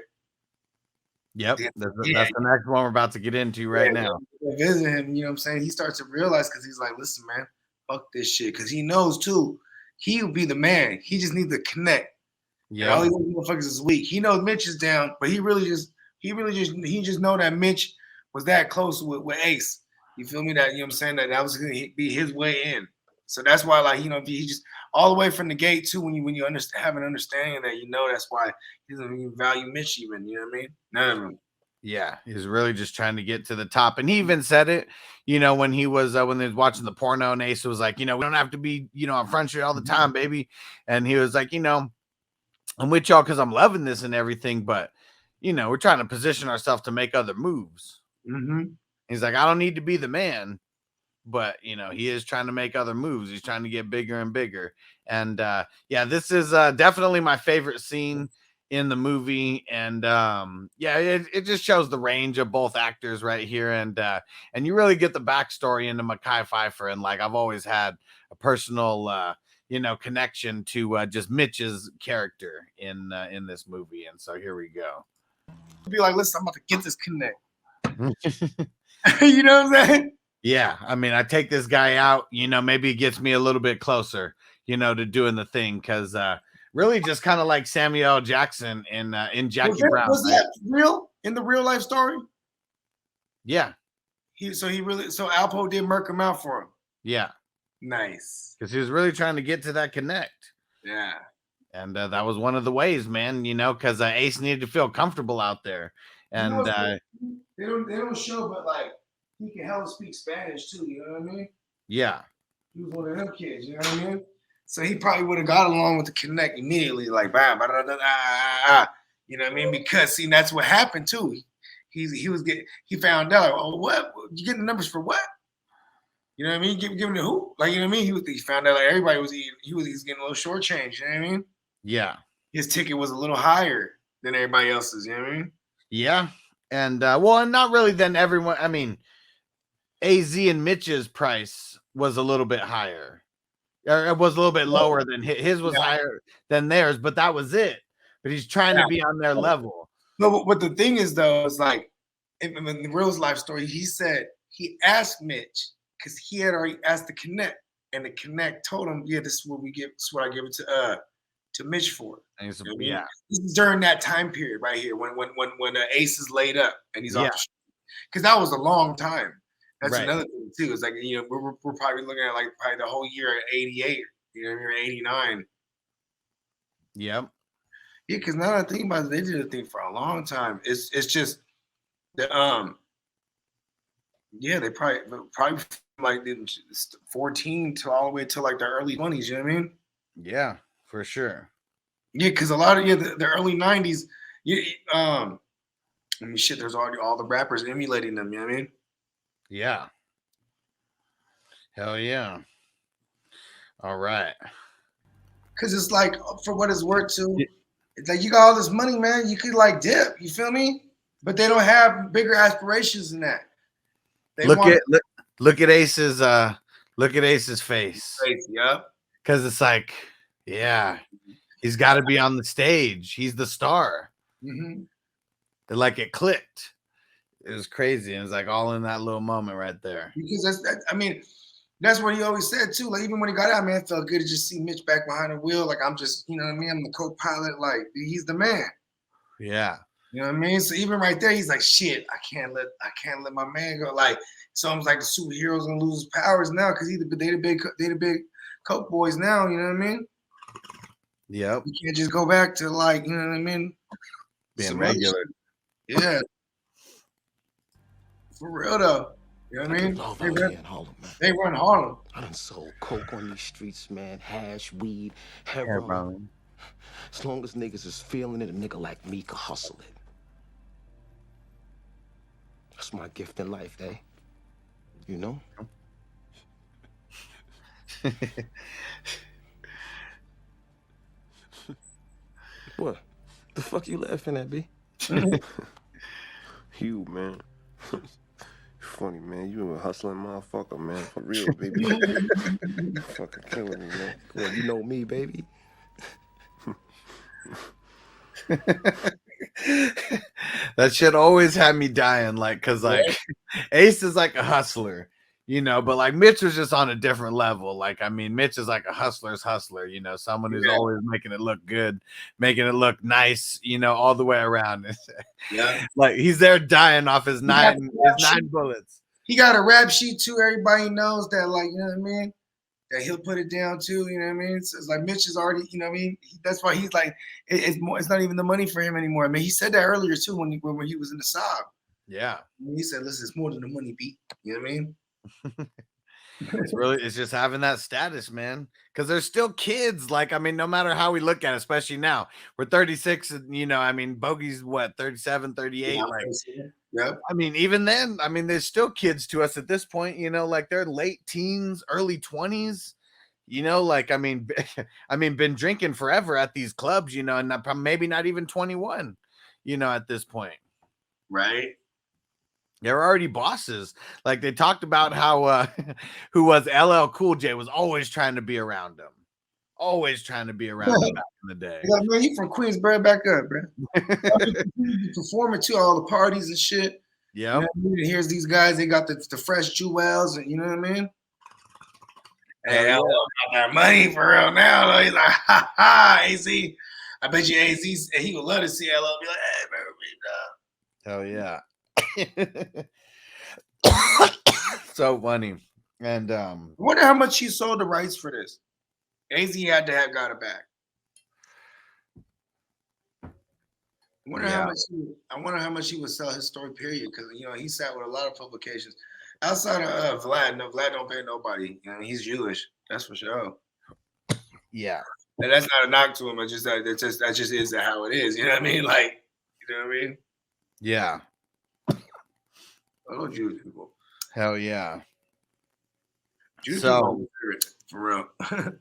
Yep, that's the next one we're about to get into right now. Visit him, you know what I'm saying? He starts to realize because he's like, listen, man, fuck this shit. Because he knows too, he'll be the man. He just needs to connect. Yeah, all these motherfuckers is weak. He knows Mitch is down, but he just know that Mitch was that close with Ace. You feel me? That, you know what I'm saying? That was gonna be his way in. So that's why, like, you know, he just all the way from the gate too. When you have an understanding that, you know, that's why he doesn't even value Mitch even. You know what I mean? None of them. Yeah, he's really just trying to get to the top. And he even said it, you know, when he was watching the porno, and Ace was like, you know, we don't have to be, you know, on front street all the time, baby. And he was like, you know, I'm with y'all because I'm loving this and everything, but you know, we're trying to position ourselves to make other moves. Mm-hmm. He's like, I don't need to be the man, but you know, he is trying to make other moves. He's trying to get bigger and bigger. And yeah, this is definitely my favorite scene in the movie. And yeah, it just shows the range of both actors right here. And you really get the backstory into Mekhi Phifer. And like, I've always had a personal you know, connection to just Mitch's character in this movie. And so here we go. Be like, listen, I'm about to get this connect. You know what I'm saying? Yeah, I mean, I take this guy out, you know, maybe it gets me a little bit closer, you know, to doing the thing, because really just kind of like Samuel L. Jackson in Jackie Brown. Was that real in the real life story? Yeah. So Alpo did murk him out for him. Yeah. Nice. Because he was really trying to get to that connect. Yeah. And that was one of the ways, man, you know, because Ace needed to feel comfortable out there. And you know, they don't show, but like he can hella speak Spanish too, you know what I mean? Yeah. He was one of them kids, you know what I mean? So he probably would have got along with the connect immediately, like bam, you know what I mean? Because see, that's what happened too. He found out, oh, what? You getting the numbers for what? You know what I mean? Giving to who? Like, you know what I mean? He found out like everybody was eating, he was getting a little shortchanged, you know what I mean? Yeah. His ticket was a little higher than everybody else's, you know what I mean? Yeah. And well, and not really than everyone. I mean, AZ and Mitch's price was a little bit higher. Or it was a little bit lower than his was higher than theirs, but that was it. But he's trying to be on their level. No, but the thing is, though, is like in the real life story, he said he asked Mitch because he had already asked the Connect, and the Connect told him, "Yeah, this is what we give. This is what I give it to Mitch for." And you know, yeah, this is during that time period right here when Ace is laid up and he's off, because that was a long time. That's another thing too. It's like, you know, we're probably looking at like probably the whole year at 88, you know, 89. Yep. Yeah, because now that I think about it, they did a thing for a long time. It's just the yeah, they probably like 14 to all the way to like the early 20s, you know what I mean? Yeah, for sure. Yeah, because a lot of the early 90s, I mean shit, there's already all the rappers emulating them, you know what I mean? Yeah. Hell yeah. All right. Cause it's like for what it's worth too. It's like you got all this money, man. You could like dip, you feel me? But they don't have bigger aspirations than that. They look at Ace's face. Yeah. Because it's like, yeah, he's got to be on the stage. He's the star. Mm-hmm. Like it clicked. It was crazy. It was like all in that little moment right there. Because that's what he always said too. Like even when he got out, man, it felt good to just see Mitch back behind the wheel. Like I'm just, you know what I mean? I'm the co-pilot. Like he's the man. Yeah. You know what I mean? So even right there, he's like, shit, I can't let my man go. Like it's almost like the superhero's gonna lose his powers now because they the big coke boys now. You know what I mean? Yep. You can't just go back to like, you know what I mean? Being regular. Yeah. For real though. You know what I mean? They run Harlem. I done sold coke on these streets, man. Hash, weed, heroin. As long as niggas is feeling it, a nigga like me can hustle it. That's my gift in life, eh? You know? What? The fuck you laughing at, B? You, man. Funny, man. You a hustling motherfucker, man. For real, baby. You fucking killing me, man. Well, you know me, baby. That shit always had me dying, like, cause like Ace is like a hustler, you know, but like Mitch was just on a different level. Like, I mean, Mitch is like a hustler's hustler, you know, someone who's always making it look good, making it look nice, you know, all the way around. Yeah, like he's there dying off his nine bullets. He got a rap sheet too. Everybody knows that, like, you know what I mean? That he'll put it down too, you know what I mean? It's like Mitch is already, you know what I mean? That's why he's like, it's not even the money for him anymore. I mean, he said that earlier too when he was in the Saab. Yeah. He said, listen, it's more than the money beat. You know what I mean? It's just having that status, man. Because they're still kids. Like, I mean, no matter how we look at it, especially now, we're 36, and you know, I mean, Bogey's what, 37, 38. Yeah, like, yep. I mean, even then, I mean, they're still kids to us at this point, you know, like they're late teens, early 20s, you know, like, I mean, been drinking forever at these clubs, you know, and maybe not even 21, you know, at this point. Right. They're already bosses. Like they talked about how who was LL Cool J was always trying to be around him. Always trying to be around him back in the day. Like, man, you from Queensboro, back up, bro. Performing to all the parties and shit. Yeah. You know what I mean? And here's these guys, they got the fresh jewels, and you know what I mean? Hey, LL got that money for real now. Though. He's like, ha ha, AZ. I bet you AZ, he would love to see LL be like, hey, man, hell yeah. So funny. And I wonder how much he sold the rights for this. AZ had to have got it back. I wonder how much he would sell his story, period, because you know he sat with a lot of publications. Outside of Vlad, no, Vlad don't pay nobody. You know, he's Jewish, that's for sure. Yeah. And that's not a knock to him. It's just that just is how it is. You know what I mean? Like, you know what I mean? Yeah. Hello, Jewish people. Hell yeah. Jewish so for real.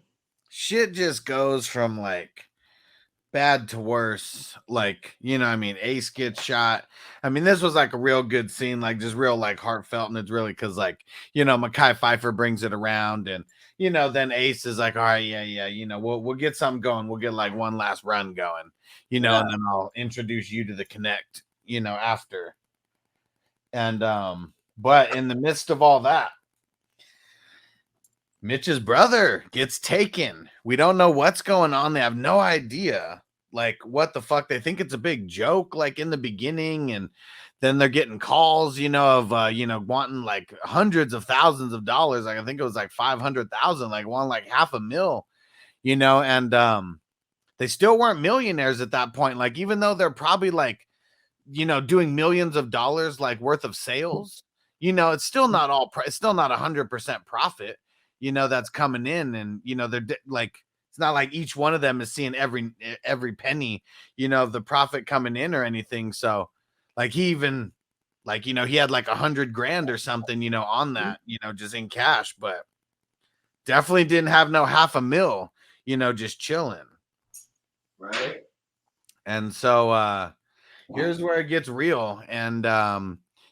Shit just goes from like bad to worse. Like, you know, I mean, Ace gets shot. I mean, this was like a real good scene, like just real like heartfelt, and it's really because like, you know, Mekhi Phifer brings it around, and you know, then Ace is like, all right, yeah, you know, we'll get something going. We'll get like one last run going, you know, and then I'll introduce you to the Connect, you know, after. And but in the midst of all that, Mitch's brother gets taken. We don't know what's going on. They have no idea like what the fuck. They think it's a big joke like in the beginning, and then they're getting calls, you know, of you know, wanting like hundreds of thousands of dollars. Like I think it was like 500,000, like wanting like $500,000, you know, and they still weren't millionaires at that point. Like, even though they're probably like, doing millions of dollars like worth of sales, it's still not it's still not 100% profit, that's coming in. And, they're like, it's not like each one of them is seeing every penny, of the profit coming in or anything. So like he even like, he had like $100,000 or something, on that, just in cash, but definitely didn't have no $500,000, just chilling. Right. And so, here's where it gets real. And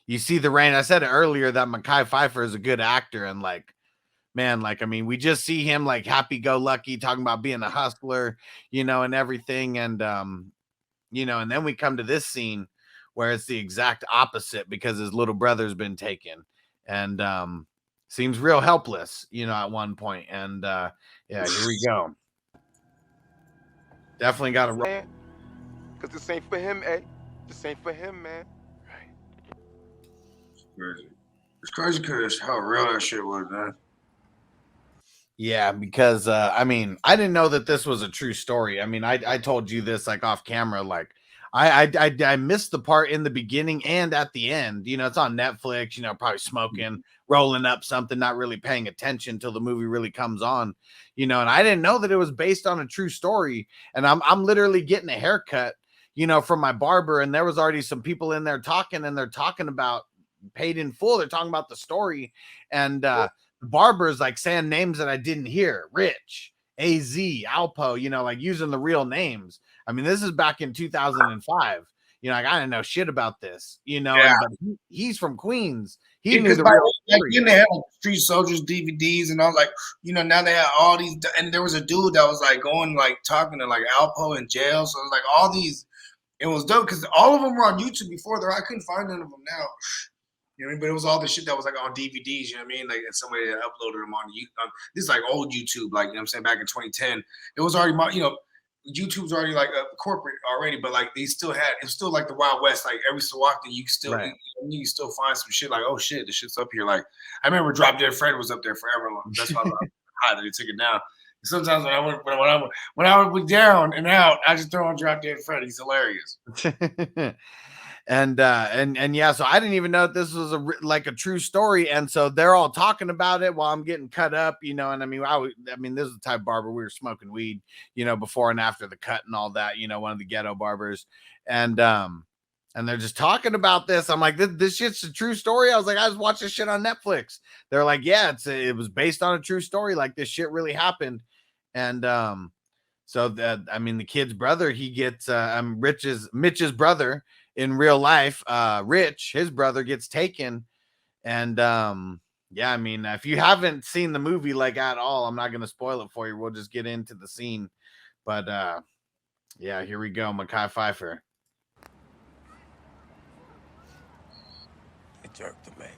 you see the rain. I said it earlier that Mekhi Phifer is a good actor. And like, man, like, I mean, we just see him like happy-go-lucky talking about being a hustler, and everything. And, and then we come to this scene where it's the exact opposite because his little brother's been taken and seems real helpless, at one point. And yeah, here we go. Definitely got to roll. Because this ain't for him, eh? This ain't for him, man. Right. It's crazy. It's crazy because how real that shit was, man. Yeah, because I mean, I didn't know that this was a true story. I mean, I told you this like off camera. Like, I missed the part in the beginning and at the end. It's on Netflix. Probably smoking, rolling up something, not really paying attention till the movie really comes on. And I didn't know that it was based on a true story. And I'm literally getting a haircut, from my barber, and there was already some people in there talking, and they're talking about Paid in Full. They're talking about the story, and the barber's like saying names that I didn't hear. Rich, AZ, Alpo, like using the real names. I mean, this is back in 2005. Like, I didn't know shit about this, Yeah. but he's from Queens. He knew the real story. They had like Street Soldiers DVDs and all, like, now they had all these, and there was a dude that was like going, like talking to like Alpo in jail. So it was like all these, it was dope because all of them were on YouTube before there. I couldn't find none of them now. But it was all the shit that was like on DVDs, Like, and somebody had uploaded them on YouTube. This is like old YouTube, like, I'm saying, back in 2010. It was already, YouTube's already like a corporate already, but like it's still like the Wild West. Like every so often you still you still find some shit like, oh shit, this shit's up here. Like I remember Drop Dead Fred was up there forever long. That's why I'm high that they took it down. Sometimes when I would be down and out, I just throw on Drop Dead Fred. He's hilarious. And yeah, so I didn't even know this was a true story, and so they're all talking about it while I'm getting cut up, and I mean, this is the type of barber we were smoking weed, before and after the cut and all that, one of the ghetto barbers, and they're just talking about this. I'm like, this shit's a true story. I was like, I just watched this shit on Netflix. They're like, yeah, it was based on a true story. Like this shit really happened, and so that I mean, the kid's brother, he gets Mitch's brother. In real life, Rich, his brother, gets taken. And yeah, I mean, if you haven't seen the movie like at all, I'm not going to spoil it for you. We'll just get into the scene. But yeah, here we go. Mekhi Phifer. They jerked him, man.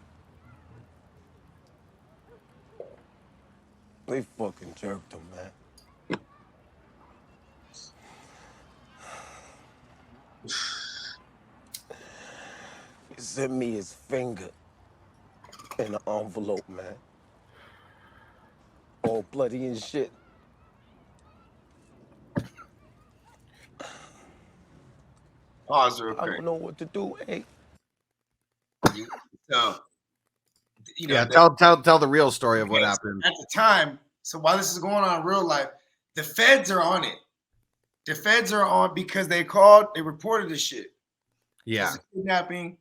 They fucking jerked him, man. He sent me his finger in an envelope, man. All bloody and shit. Pause real quick. I don't know what to do, eh? So, yeah, tell the real story of what happened at the time. So while this is going on in real life, the feds are on it. The feds are on because they reported this shit. Yeah, kidnapping.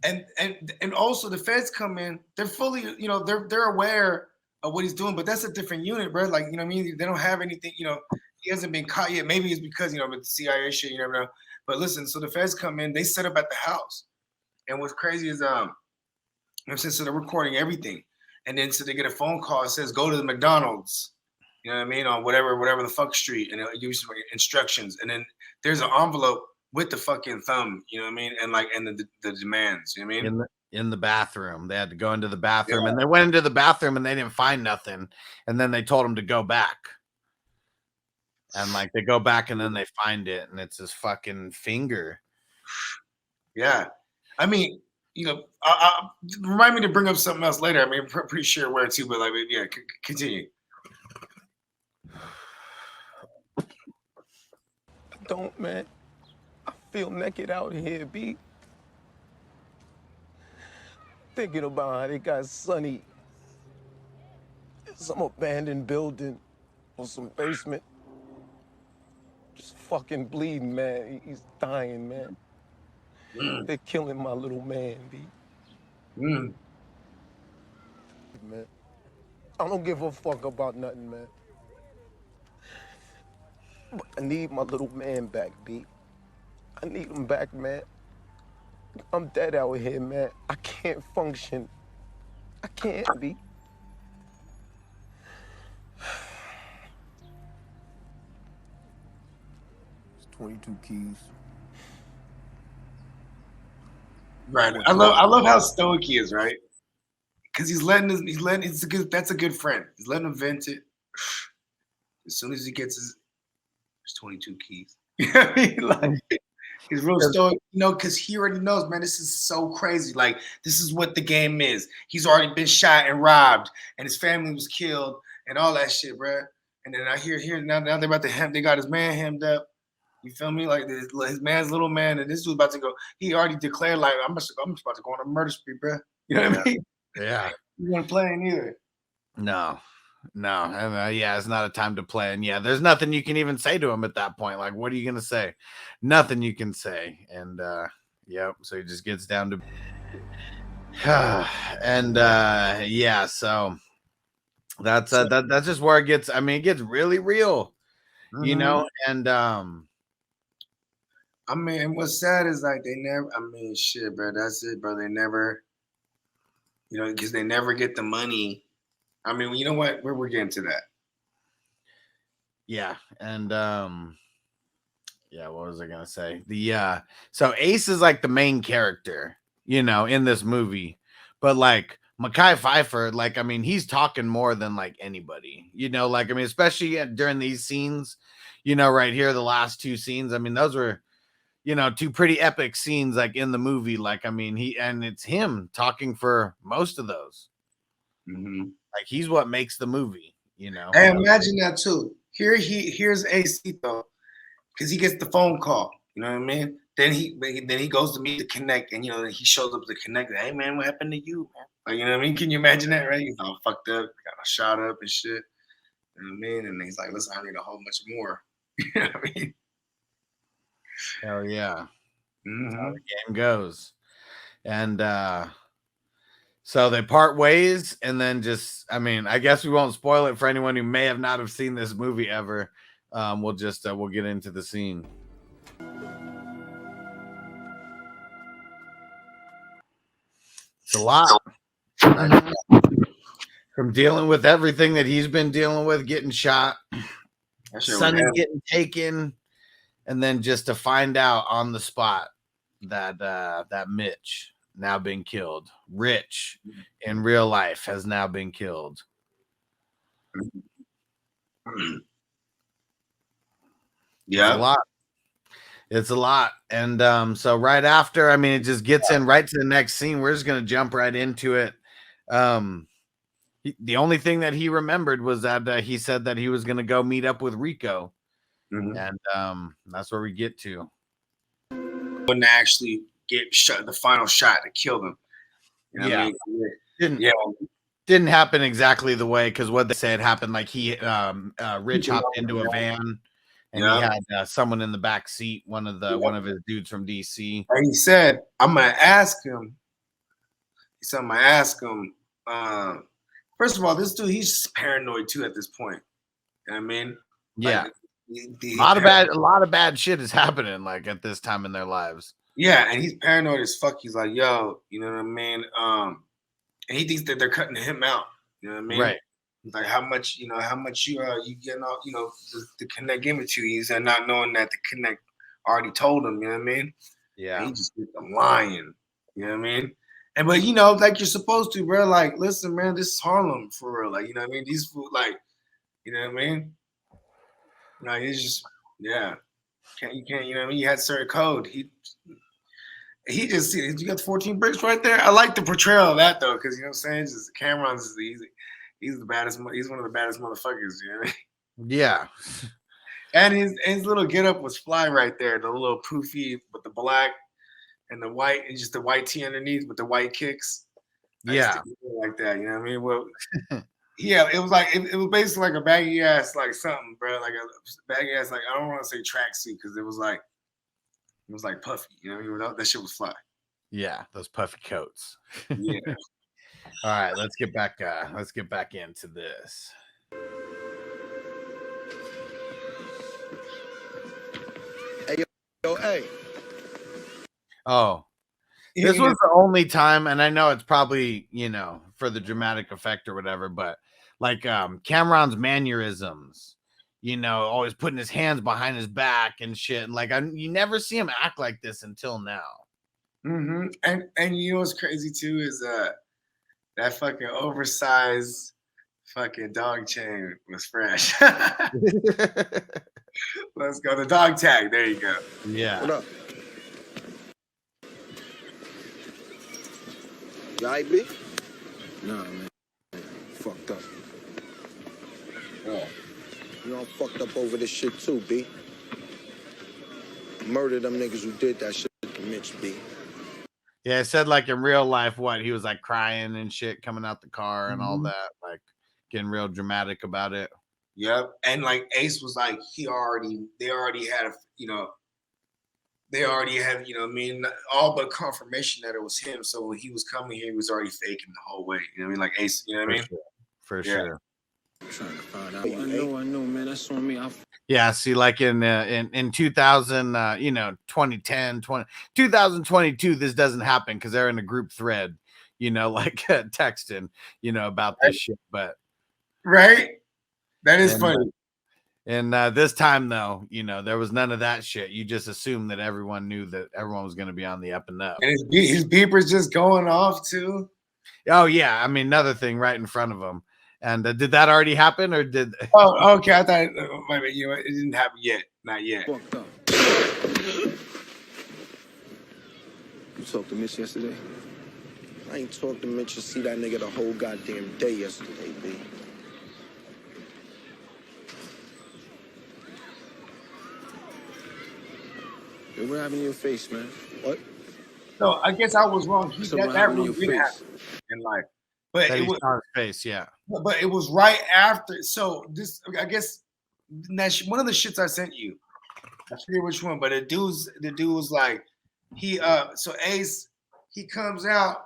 And also the feds come in, they're fully, they're aware of what he's doing, but that's a different unit, bro. Like, what I mean? They don't have anything, he hasn't been caught yet. Maybe it's because, with the CIA shit, you never know. But listen, so the feds come in, they set up at the house. And what's crazy is, so they're recording everything. And then so they get a phone call, it says, go to the McDonald's, on whatever the fuck street, and it'll give you some instructions. And then there's an envelope with the fucking thumb, and the demands, in the bathroom. They had to go into the bathroom, and they went into the bathroom and they didn't find nothing. And then they told them to go back. And like they go back and then they find it, and it's his fucking finger. Yeah. I mean, remind me to bring up something else later. I mean, I'm pretty sure where to, but like, yeah, continue. don't, man. I feel naked out here, B. Thinking about how they got Sonny in some abandoned building or some basement. Just fucking bleeding, man. He's dying, man. They're killing my little man, B. Man. I don't give a fuck about nothing, man. But I need my little man back, B. I need him back, man. I'm dead out here, man. I can't function. I can't, B. It's 22 keys. Right. I love how stoic he is, right? Because that's a good friend. He's letting him vent it. As soon as he gets there's 22 keys. You know what I mean? Like, he's real stoic, because he already knows, man, this is so crazy. Like, this is what the game is. He's already been shot and robbed, and his family was killed, and all that shit, bro. And then I hear now they're about to they got his man hemmed up. You feel me? Like his man's little man, and this dude's about to go. He already declared, like, I'm just about to go on a murder spree, bro. You know what I mean? Yeah. You weren't playing either. No. And, yeah, it's not a time to play. And yeah, there's nothing you can even say to him at that point. Like, what are you gonna say? Nothing you can say. And yeah, so he just gets down to and yeah, so that's just where it gets. I mean, it gets really real, and I mean, what's sad is like they never. I mean, shit, bro. That's it, bro. They never, because they never get the money. I mean, you know what? We're getting to that. Yeah, and yeah, what was I gonna say? So Ace is like the main character, in this movie, but like Mekhi Phifer, like, I mean, he's talking more than like anybody, like, I mean, especially during these scenes, right here, the last two scenes. I mean, those were, two pretty epic scenes, like in the movie. Like, I mean, it's him talking for most of those. Mm-hmm. Like, he's what makes the movie, And imagine that too. Here's AC though, because he gets the phone call. You know what I mean? Then he goes to meet the Connect, and he shows up to Connect. Hey man, what happened to you, man? Like, you know what I mean? Can you imagine that, right? He's all fucked up, got shot up and shit. You know what I mean? And he's like, listen, I need a whole bunch more. You know what I mean? Hell yeah. Mm-hmm. That's how the game goes. And so they part ways, and then I guess we won't spoil it for anyone who may not have seen this movie ever. We'll get into the scene. It's a lot. From dealing with everything that he's been dealing with, getting shot, Sonny getting taken, and then just to find out on the spot that Mitch now been killed. Rich in real life has now been killed. Yeah. It's a lot. And so right after, I mean, it just gets in right to the next scene. We're just going to jump right into it. The only thing that he remembered was that he said that he was going to go meet up with Rico. Mm-hmm. And that's where we get to. Wouldn't actually get shot, the final shot to kill them. You know what I mean? Didn't happen exactly the way, because what they said happened, like Rich hopped into a van, and he had someone in the back seat, one of his dudes from DC. And he said, I'm gonna ask him. He said, I'm gonna ask him. First of all, this dude, he's paranoid too at this point. You know what I mean? Yeah. Like, a lot of bad shit is happening, like, at this time in their lives. Yeah, and he's paranoid as fuck. He's like, yo, you know what I mean? And he thinks that they're cutting him out. You know what I mean? Right. He's like, how much you getting off, the Connect gave it to you. He's not knowing that the Connect already told him, you know what I mean? Yeah. And he just gets them lying. You know what I mean? And but like you're supposed to, bro. Like, listen, man, this is Harlem for real. Like, you know what I mean? These food, like, you know what I mean? Like, it's just, yeah. You can't, you know what I mean? You had certain code. He just, you got the 14 bricks right there. I like the portrayal of that though, because you know what I'm saying? Just Cameron's he's the baddest. He's one of the baddest motherfuckers. You know what I mean? Yeah. And his little getup was fly right there. The little poofy with the black and the white, and just the white tee underneath with the white kicks. I used to Yeah. do it like that. You know what I mean? Well, yeah, it was like it was basically like a baggy ass like something, bro. Like a baggy ass like I don't want to say tracksuit because it was like puffy. You know what I mean? That shit was fly. Yeah, those puffy coats. Yeah. All right, let's get back into this. Hey, yo, hey. Oh, this was the only time, and I know it's probably, for the dramatic effect or whatever, but like Cameron's mannerisms, always putting his hands behind his back and shit. And like you never see him act like this until now. Mm-hmm. And you know what's crazy too is that fucking oversized fucking dog chain was fresh. Let's go. The dog tag. There you go. Yeah. What up? You all right, B? Nah, man. Fucked up. Oh. You know I'm fucked up over this shit too, B. Murdered them niggas who did that shit to Mitch, B. Yeah, it said like in real life, he was like crying and shit coming out the car and all that, like getting real dramatic about it. Yep. And like Ace was like, they already had, they already have, all but confirmation that it was him. So when he was coming here, he was already faking the whole way. You know what I mean? Like Ace, you know what I mean? For sure. I'm trying to find out. I know, man. That's on me. Yeah, see, like in 2000, 2010, 2022, this doesn't happen because they're in a group thread, like texting, about this shit. But right, that is funny. And this time, though, there was none of that shit. You just assumed that everyone knew that everyone was going to be on the up and up. And his beeper's just going off too. Oh yeah, I mean another thing right in front of him. And did that already happen, or did? Oh, okay. I thought, it didn't happen yet. Not yet. Fucked up. You talked to Mitch yesterday? I ain't talked to Mitch to see that nigga the whole goddamn day yesterday, B. Hey, what happened to your face, man? What? No, I guess I was wrong. That really did happen in life. But that it was on his face, yeah. But it was right after. So this, I guess, one of the shits I sent you, I forget which one, but the dude was like, so Ace, he comes out,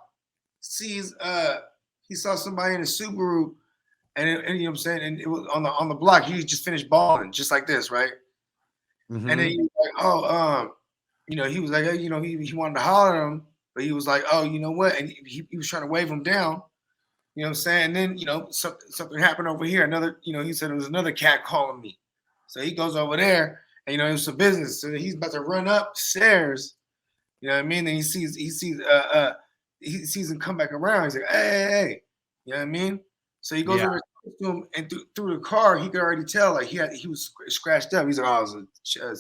sees, he saw somebody in a Subaru, and you know what I'm saying, and it was on the block. He just finished balling, just like this, right? Mm-hmm. And then he was like, he was like, he wanted to holler at him, but he was like, oh, you know what? And he was trying to wave him down. You know what I'm saying? And then, something happened over here. Another, he said there was another cat calling me. So he goes over there and, it was some business. So he's about to run upstairs. You know what I mean? And he sees him come back around. He's like, hey. You know what I mean? So he goes over to him, and through the car, he could already tell, like, he was scratched up. He's like, oh, it was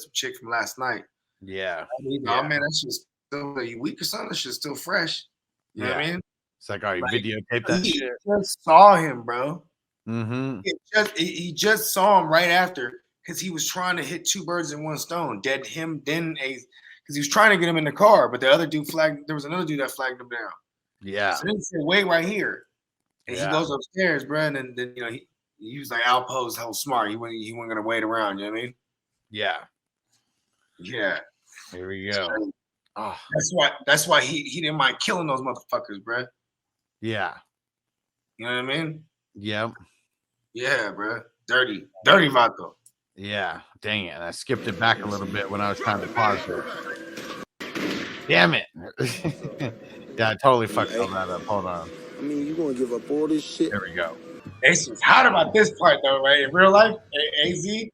some chick from last night. Yeah. Oh, man, that's just still a week or something. That's just still fresh. You know what I mean? It's like, you videotaped that shit. Just saw him, bro. Mm-hmm. He just saw him right after because he was trying to hit two birds in one stone. Dead him, then because he was trying to get him in the car, but the other dude there was another dude that flagged him down. Yeah. So then he said, wait right here. And he goes upstairs, bro, and then he was like outpost, hell smart. He wasn't gonna wait around, you know what I mean? Yeah. Yeah. Here we go. Oh. That's why he didn't mind killing those motherfuckers, bro. Yeah. You know what I mean? Yep. Yeah, bro. Dirty vato. Yeah. Dang it. I skipped it back a little bit when I was trying to pause it. Damn it. Yeah, I totally fucked all that up. Hold on. I mean, you gonna give up all this shit? There we go. Ace was hot about this part though, right? In real life, AZ, he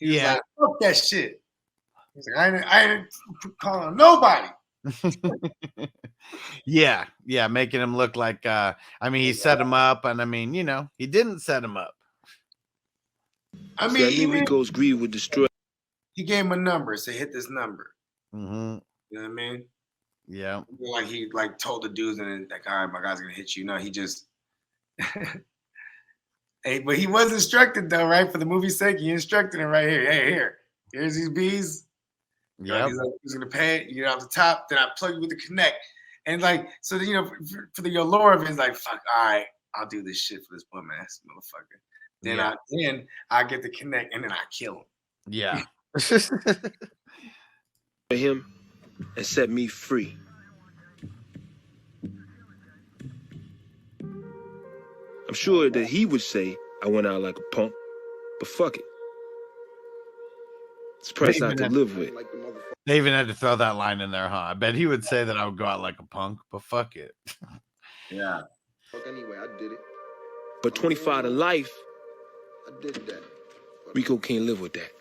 was like, fuck that shit. He's like, I ain't calling nobody. Yeah, making him look like he set him up, and he didn't set him up. I mean, Rico's greed would destroy. He gave him a number, so hit this number. Mm-hmm. You know what I mean? Yeah. Like he told the dudes, and then like, all right, my guy's gonna hit you. No, he just Hey, but he was instructed though, right? For the movie's sake, he instructed him right here. Hey, here's these bees. Yeah, he's gonna pay it. You get off the top, then I plug you with the connect, and like so. Then, for the allure of it, it's like fuck. All right, I'll do this shit for this bum ass motherfucker. Then I get the connect, and then I kill him. Yeah. him and set me free. I'm sure that he would say I went out like a punk, but fuck it. It's a price I could live with. They even had to throw that line in there, huh? I bet he would say that I would go out like a punk, but fuck it. Yeah. Anyway, I did it. But 25 to life, I did that. Rico can't live with that.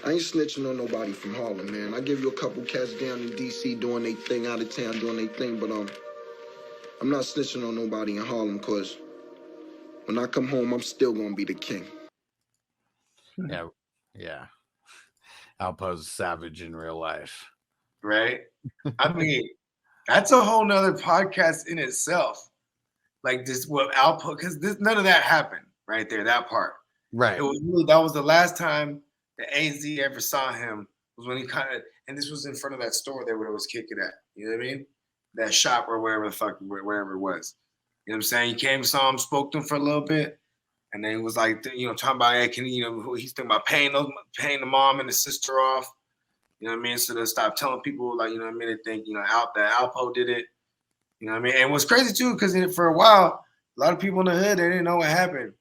I ain't snitching on nobody from Harlem, man. I give you a couple cats down in D.C. doing their thing, out of town doing their thing, but I'm not snitching on nobody in Harlem, because when I come home, I'm still gonna be the king. Yeah. Alpo's savage in real life. Right? I mean, that's a whole nother podcast in itself. Like this, what Alpo, because none of that happened right there, that part. Right. It was really, that was the last time that AZ ever saw him, was when he kind of, and this was in front of that store there where it was kicking at. You know what I mean? That shop or wherever the fuck, wherever it was. You know what I'm saying? He came, saw him, spoke to him for a little bit. And then he was like, talking about, hey, he's thinking about paying the mom and the sister off. You know what I mean? So they stop telling people, like, you know what I mean? They think, that Alpo did it. You know what I mean? And what's crazy too, because for a while, a lot of people in the hood, they didn't know what happened.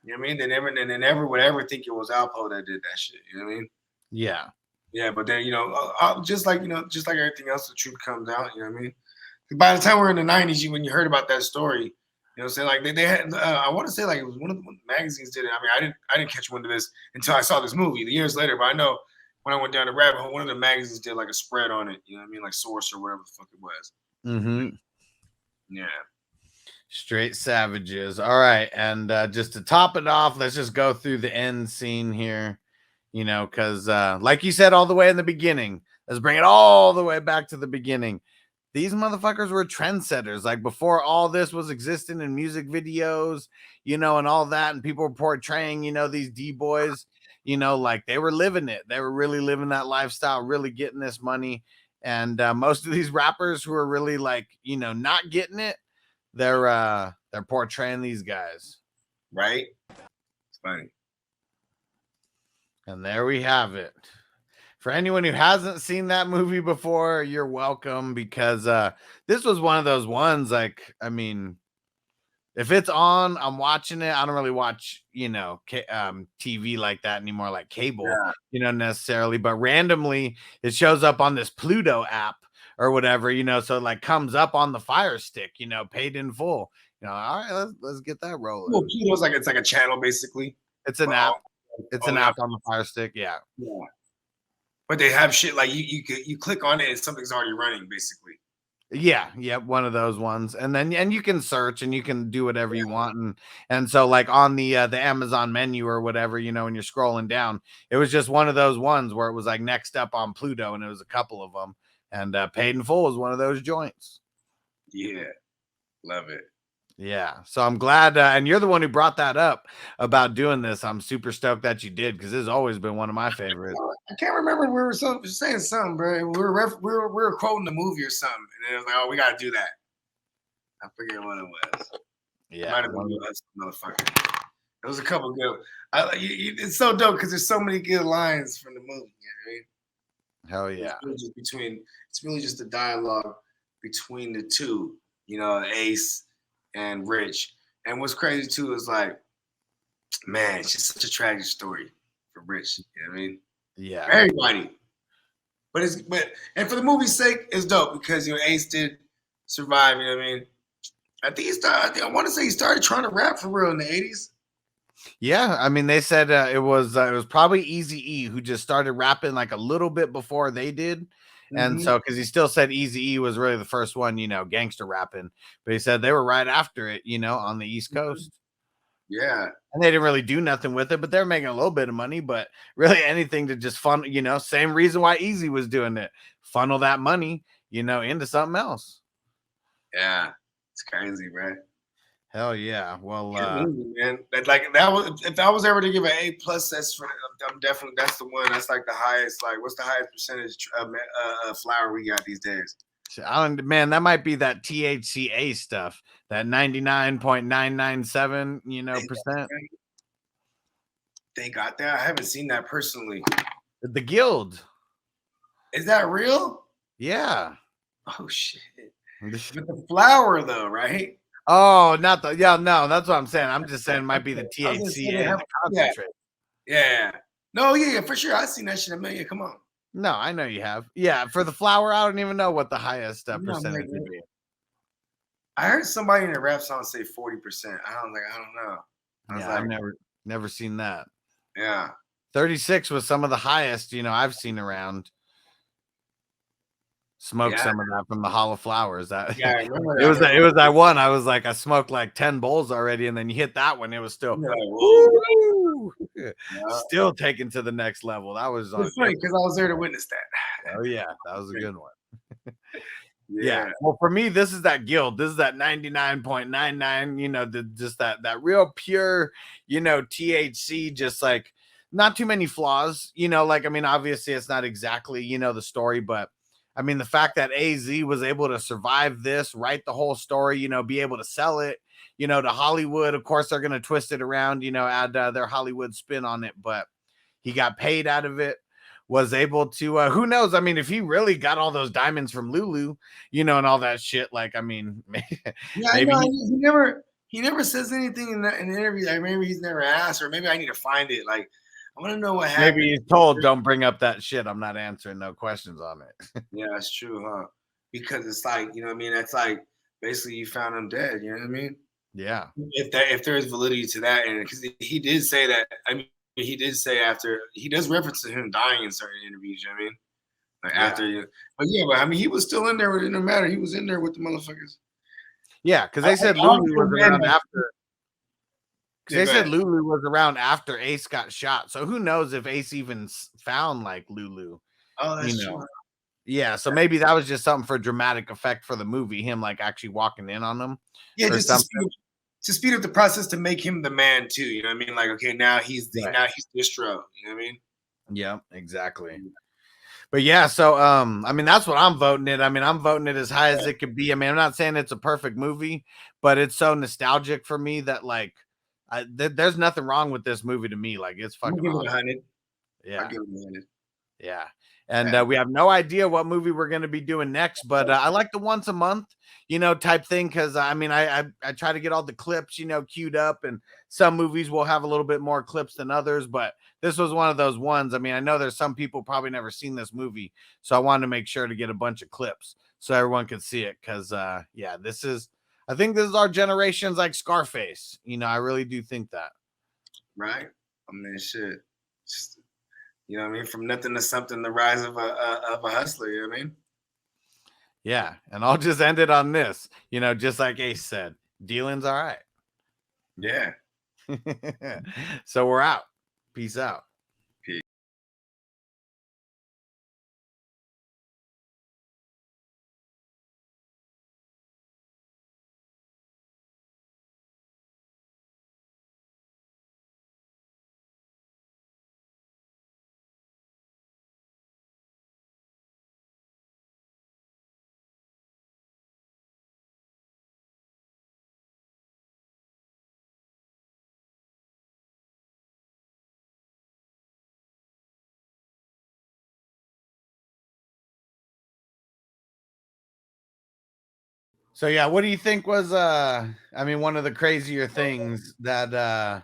You know what I mean? They never would ever think it was Alpo that did that shit. You know what I mean? Yeah. Yeah, but then, just like everything else, the truth comes out. You know what I mean? By the time we're in the 90s, when you heard about that story, you know what I'm saying? Like they had, I want to say like it was one of the magazines did it. I mean, I didn't catch wind of this until I saw this movie years later. But I know when I went down the rabbit hole, one of the magazines did like a spread on it. You know what I mean? Like Source or whatever the fuck it was. Mm-hmm. Yeah. Straight savages. All right. And just to top it off, let's just go through the end scene here, because like you said all the way in the beginning, let's bring it all the way back to the beginning. These motherfuckers were trendsetters. Like before all this was existing in music videos, and all that, and people were portraying, these D-boys, like they were living it. They were really living that lifestyle, really getting this money. And most of these rappers who are really like, not getting it, they're portraying these guys. Right? It's funny. And there we have it. For anyone who hasn't seen that movie before, you're welcome, because this was one of those ones, like, I mean, if it's on, I'm watching it. I don't really watch, TV like that anymore, like cable, necessarily, but randomly it shows up on this Pluto app or whatever, so it like comes up on the Fire Stick, paid in full. All right, let's get that rolling. Well, Pluto's it's like a channel basically. It's an app. It's an app on the Fire Stick, yeah. But they have shit like you click on it and something's already running, basically. Yeah, one of those ones. And then you can search and you can do whatever you want. And so like on the Amazon menu or whatever, when you're scrolling down, it was just one of those ones where it was like next up on Pluto, and it was a couple of them. And Paid in Full is one of those joints. Yeah, love it. Yeah, so I'm glad, and you're the one who brought that up about doing this. I'm super stoked that you did, because this has always been one of my favorites. I can't remember. We were saying something, bro. We were quoting the movie or something, and it was like, "Oh, we gotta do that." I forget what it was. Yeah, might have been motherfucker. There was a couple good. It's so dope because there's so many good lines from the movie. You know what I mean? Hell yeah! It's really just the dialogue between the two. Ace and Rich. And what's crazy too is like, man, it's just such a tragic story for Rich. You know what I mean? Yeah. For everybody. But for the movie's sake, it's dope because Ace did survive. You know what I mean? I want to say he started trying to rap for real in the 80s. Yeah, I mean, they said it was probably Eazy-E who just started rapping like a little bit before they did. And so, because he still said Eazy-E was really the first one, gangster rapping. But he said they were right after it, on the East Coast. Yeah. And they didn't really do nothing with it, but they're making a little bit of money. But really anything to just fun, same reason why Eazy was doing it. Funnel that money, into something else. Yeah. It's crazy, bro. Hell yeah. Well, man, that was if I was ever to give an A plus, I'm definitely that's the one. That's like the highest. Like, what's the highest percentage flour we got these days? man, that might be that THCA stuff, that 99.997, percent. They got that. I haven't seen that personally. The Guild. Is that real? Yeah. Oh shit. With the flour though, right? Oh, not the no. That's what I'm saying. I'm just saying it might be the THCA the concentrate. Yeah. No, yeah, for sure. I've seen that shit a million. Come on. No, I know you have. Yeah, for the flour, I don't even know what the highest percentage would be. I heard somebody in a rap song say 40%. I don't know. I've never seen that. Yeah. 36 was some of the highest, I've seen around. Smoked some of that from the Hall of Flowers. That I remember it was that one. I was like, I smoked like 10 bowls already, and then you hit that one. It was still still taken to the next level. That was funny because I was there to witness that. Oh yeah, that was a good one. Yeah. Well, for me, this is that Guild. This is that 99.99. Just that real pure, THC. Just like not too many flaws. Obviously, it's not exactly the story, but. I mean, the fact that AZ was able to survive this, write the whole story, be able to sell it, to Hollywood. Of course, they're going to twist it around, add their Hollywood spin on it. But he got paid out of it, was able to, who knows? I mean, if he really got all those diamonds from Lulu, and all that shit, like, I mean, maybe he never says anything in the interview. Like maybe he's never asked, or maybe I need to find it. Like, I want to know what happened. Maybe he's told, don't bring up that shit. I'm not answering no questions on it. Yeah, that's true, huh? Because it's like, that's like basically you found him dead. You know what I mean? Yeah. If there is validity to that, and because he did say that, he did say after he does reference to him dying in certain interviews. You know what I mean? Like after you, but he was still in there. It didn't matter. He was in there with the motherfuckers. Yeah, because they said Lulu was around after. They said Lulu was around after Ace got shot. So who knows if Ace even found like Lulu? Oh, that's true. Yeah, so maybe that was just something for dramatic effect for the movie, him like actually walking in on them. Yeah, just to speed up the process to make him the man too. You know what I mean? Like, okay, now he's distro. You know what I mean? Yeah, exactly. But yeah, so that's what I'm voting it. I'm voting it as high as it could be. I'm not saying it's a perfect movie, but it's so nostalgic for me that like there's nothing wrong with this movie to me. Like it's fucking awesome. 100. Yeah. I'll give it 100. Yeah. And we have no idea what movie we're going to be doing next, but I like the once a month, type thing. Cause I try to get all the clips, queued up, and some movies will have a little bit more clips than others, but this was one of those ones. I know there's some people probably never seen this movie. So I wanted to make sure to get a bunch of clips so everyone could see it. Cause I think this is our generation's like Scarface. I really do think that. Right. Shit. You know what I mean? From nothing to something, the rise of a hustler, you know what I mean? Yeah. And I'll just end it on this, just like Ace said, dealing's all right. Yeah. So we're out. Peace out. Peace. So yeah, what do you think was one of the crazier things that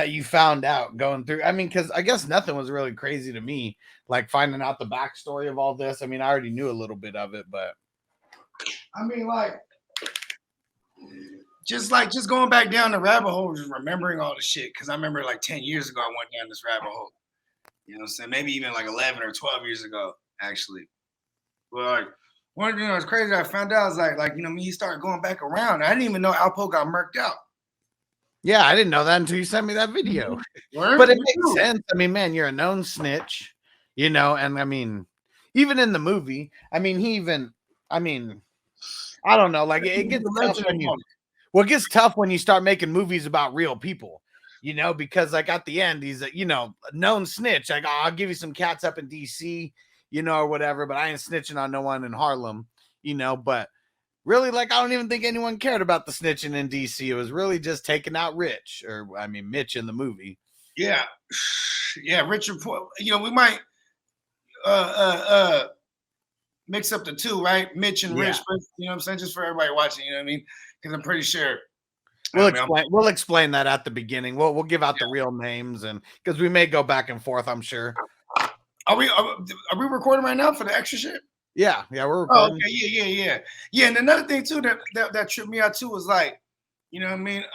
you found out going through? Because I guess nothing was really crazy to me, like finding out the backstory of all this. I already knew a little bit of it, but just going back down the rabbit hole, just remembering all the shit. Because I remember like 10 years ago, I went down this rabbit hole. You know what I'm saying? Maybe even like 11 or 12 years ago, actually. But like, one thing that was crazy, I found out is he started going back around. I didn't even know Alpo got murked out. Yeah, I didn't know that until you sent me that video. But it makes sense. Man, you're a known snitch, and even in the movie, I don't know, like it gets tough Well, it gets tough when you start making movies about real people, you know, because like at the end, he's a, you know, a known snitch. Like, I'll give you some cats up in DC, you know, or whatever, but I ain't snitching on no one in Harlem, you know, but really, like, I don't even think anyone cared about the snitching in DC. It was really just taking out Mitch in the movie. Yeah. Yeah, Richard, you know, we might mix up the two, right? Mitch and Rich, you know what I'm saying? Just for everybody watching, you know what I mean? Because I'm pretty sure we'll explain that at the beginning. We'll give out the real names, and because we may go back and forth, I'm sure. Are we recording right now for the extra shit? Yeah, we're recording. Oh, okay, yeah. And another thing too that tripped me out too was like, you know what I mean?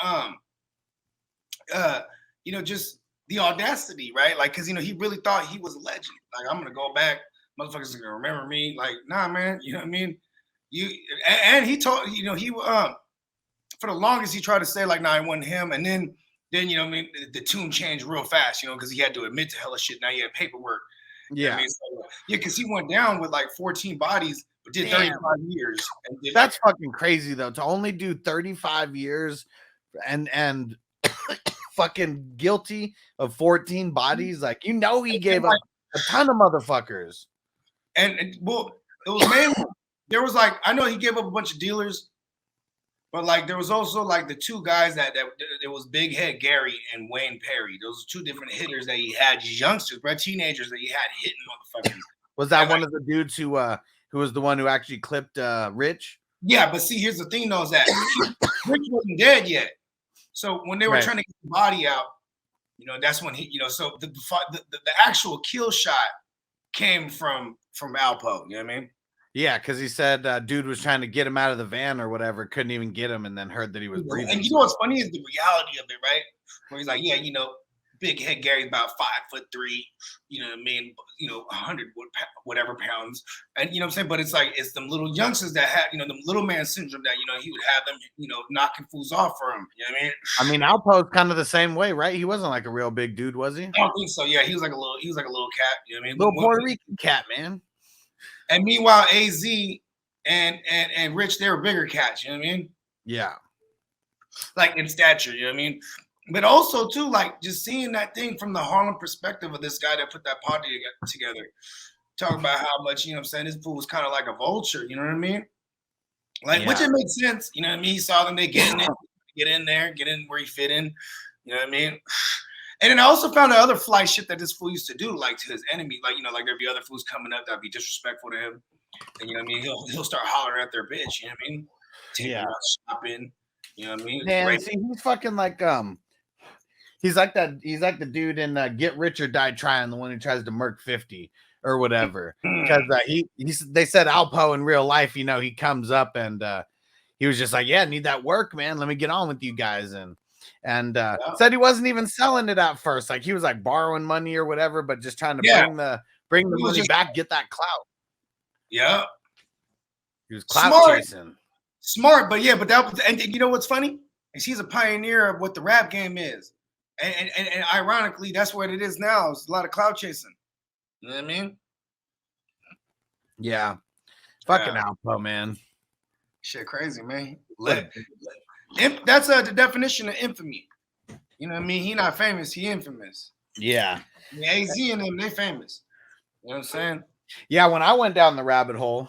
You know, just the audacity, right? Like, because you know, he really thought he was a legend. Like, I'm gonna go back, motherfuckers are gonna remember me. Like, nah, man, you know what I mean? And he told, you know, he for the longest he tried to say like, nah, it wasn't him, and then you know what I mean, the tune changed real fast, you know, because he had to admit to hella shit. Now he had paperwork. Yeah, you know I mean? So, yeah, because he went down with like 14 bodies, but did 35 years. And did that's fucking crazy though, to only do 35 years and fucking guilty of 14 bodies. Like, you know, he gave up a ton of motherfuckers. And well, it was mainly there was like, I know he gave up a bunch of dealers, but like there was also like the two guys that it was Big Head Gary and Wayne Perry. Those two different hitters that he had, youngsters, bro, teenagers that he had hitting motherfuckers. Was that one of the dudes who was the one who actually clipped Rich? Yeah, but see, here's the thing though, is that Rich wasn't dead yet. So when they were trying to get the body out, you know, that's when he, you know, so the actual kill shot came from Alpo, you know what I mean? Yeah, because he said dude was trying to get him out of the van or whatever, couldn't even get him, and then heard that he was breathing. And you know what's funny is the reality of it, right? Where he's like, yeah, you know, Big Head Gary's about 5'3", you know what I mean? You know, 100 whatever pounds, and you know what I'm saying. But it's like it's them little youngsters that had, you know, them little man syndrome that, you know, he would have them, you know, knocking fools off for him. You know what I mean? Alpo's kind of the same way, right? He wasn't like a real big dude, was he? I don't think so. Yeah, he was like a little cat. You know what I mean? Little Puerto Rican cat, man. And meanwhile, AZ and Rich, they were bigger cats. You know what I mean? Yeah. Like in stature. You know what I mean? But also too, like just seeing that thing from the Harlem perspective of this guy that put that party together. Talk about how much, you know what I'm saying, this fool was kind of like a vulture, you know what I mean? Like, which it makes sense, you know what I mean? He saw them, they get in there, get in where he fit in, you know what I mean? And then I also found out other fly shit that this fool used to do, like to his enemy, like, you know, like there'd be other fools coming up that'd be disrespectful to him. And you know what I mean? He'll start hollering at their bitch, you know what I mean? Take them out shopping, you know what I mean? Man, see, he's fucking like he's like the dude in Get Rich or Die Trying, the one who tries to murk 50 or whatever. Because they said Alpo in real life, you know, he comes up and he was just like, yeah, I need that work, man. Let me get on with you guys. And said he wasn't even selling it at first. Like he was like borrowing money or whatever, but just trying to bring the money back, get that clout. Yeah. He was clout chasing. Smart, but that was, and you know what's funny? Is he's a pioneer of what the rap game is. And ironically, that's what it is now. It's a lot of clout chasing. You know what I mean? Yeah. Fucking Alpo, man. Shit crazy, man. That's the definition of infamy. You know what I mean? He not famous, he infamous. Yeah. AZ and them, they famous. You know what I'm saying? Yeah, when I went down the rabbit hole,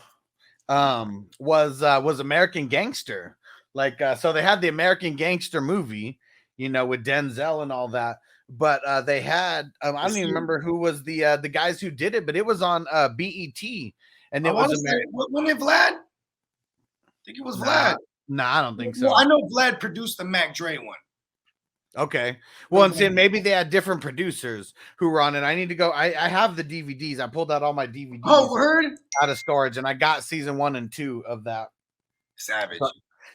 was American Gangster. Like, so they had the American Gangster movie, you know, with Denzel and all that. But they had, I don't even remember who was the guys who did it, but it was on BET. And it was American. Wasn't it Vlad? I think it was Vlad. I don't think so. Well, I know Vlad produced the Mac Dre one. Okay. Well, I'm saying maybe they had different producers who were on it. I need to go. I have the DVDs. I pulled out all my DVDs. Oh, word? Out of storage, and I got season 1 and 2 of that. Savage.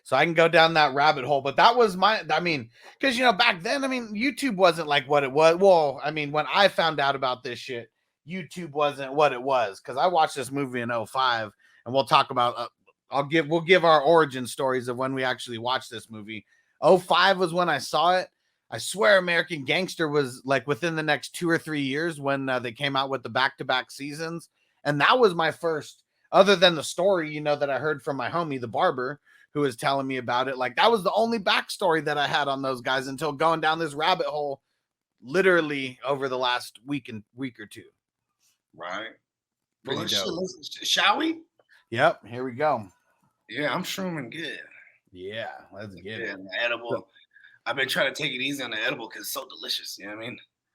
So I can go down that rabbit hole. But that was because, you know, back then, I mean, YouTube wasn't like what it was. Well, I mean, when I found out about this shit, YouTube wasn't what it was. Because I watched this movie in 2005, and we'll talk about, we'll give our origin stories of when we actually watched this movie. 2005 was when I saw it. I swear American Gangster was like within the next 2 or 3 years when they came out with the back-to-back seasons. And that was my first other than the story, you know, that I heard from my homie, the barber, who was telling me about it. Like that was the only backstory that I had on those guys until going down this rabbit hole literally over the last week or two. Right. Pretty Well, dope. Shall we? Yep. Here we go. Yeah, I'm shrooming good. Yeah, let's get it. The edible. I've been trying to take it easy on the edible because it's so delicious. You know what I mean?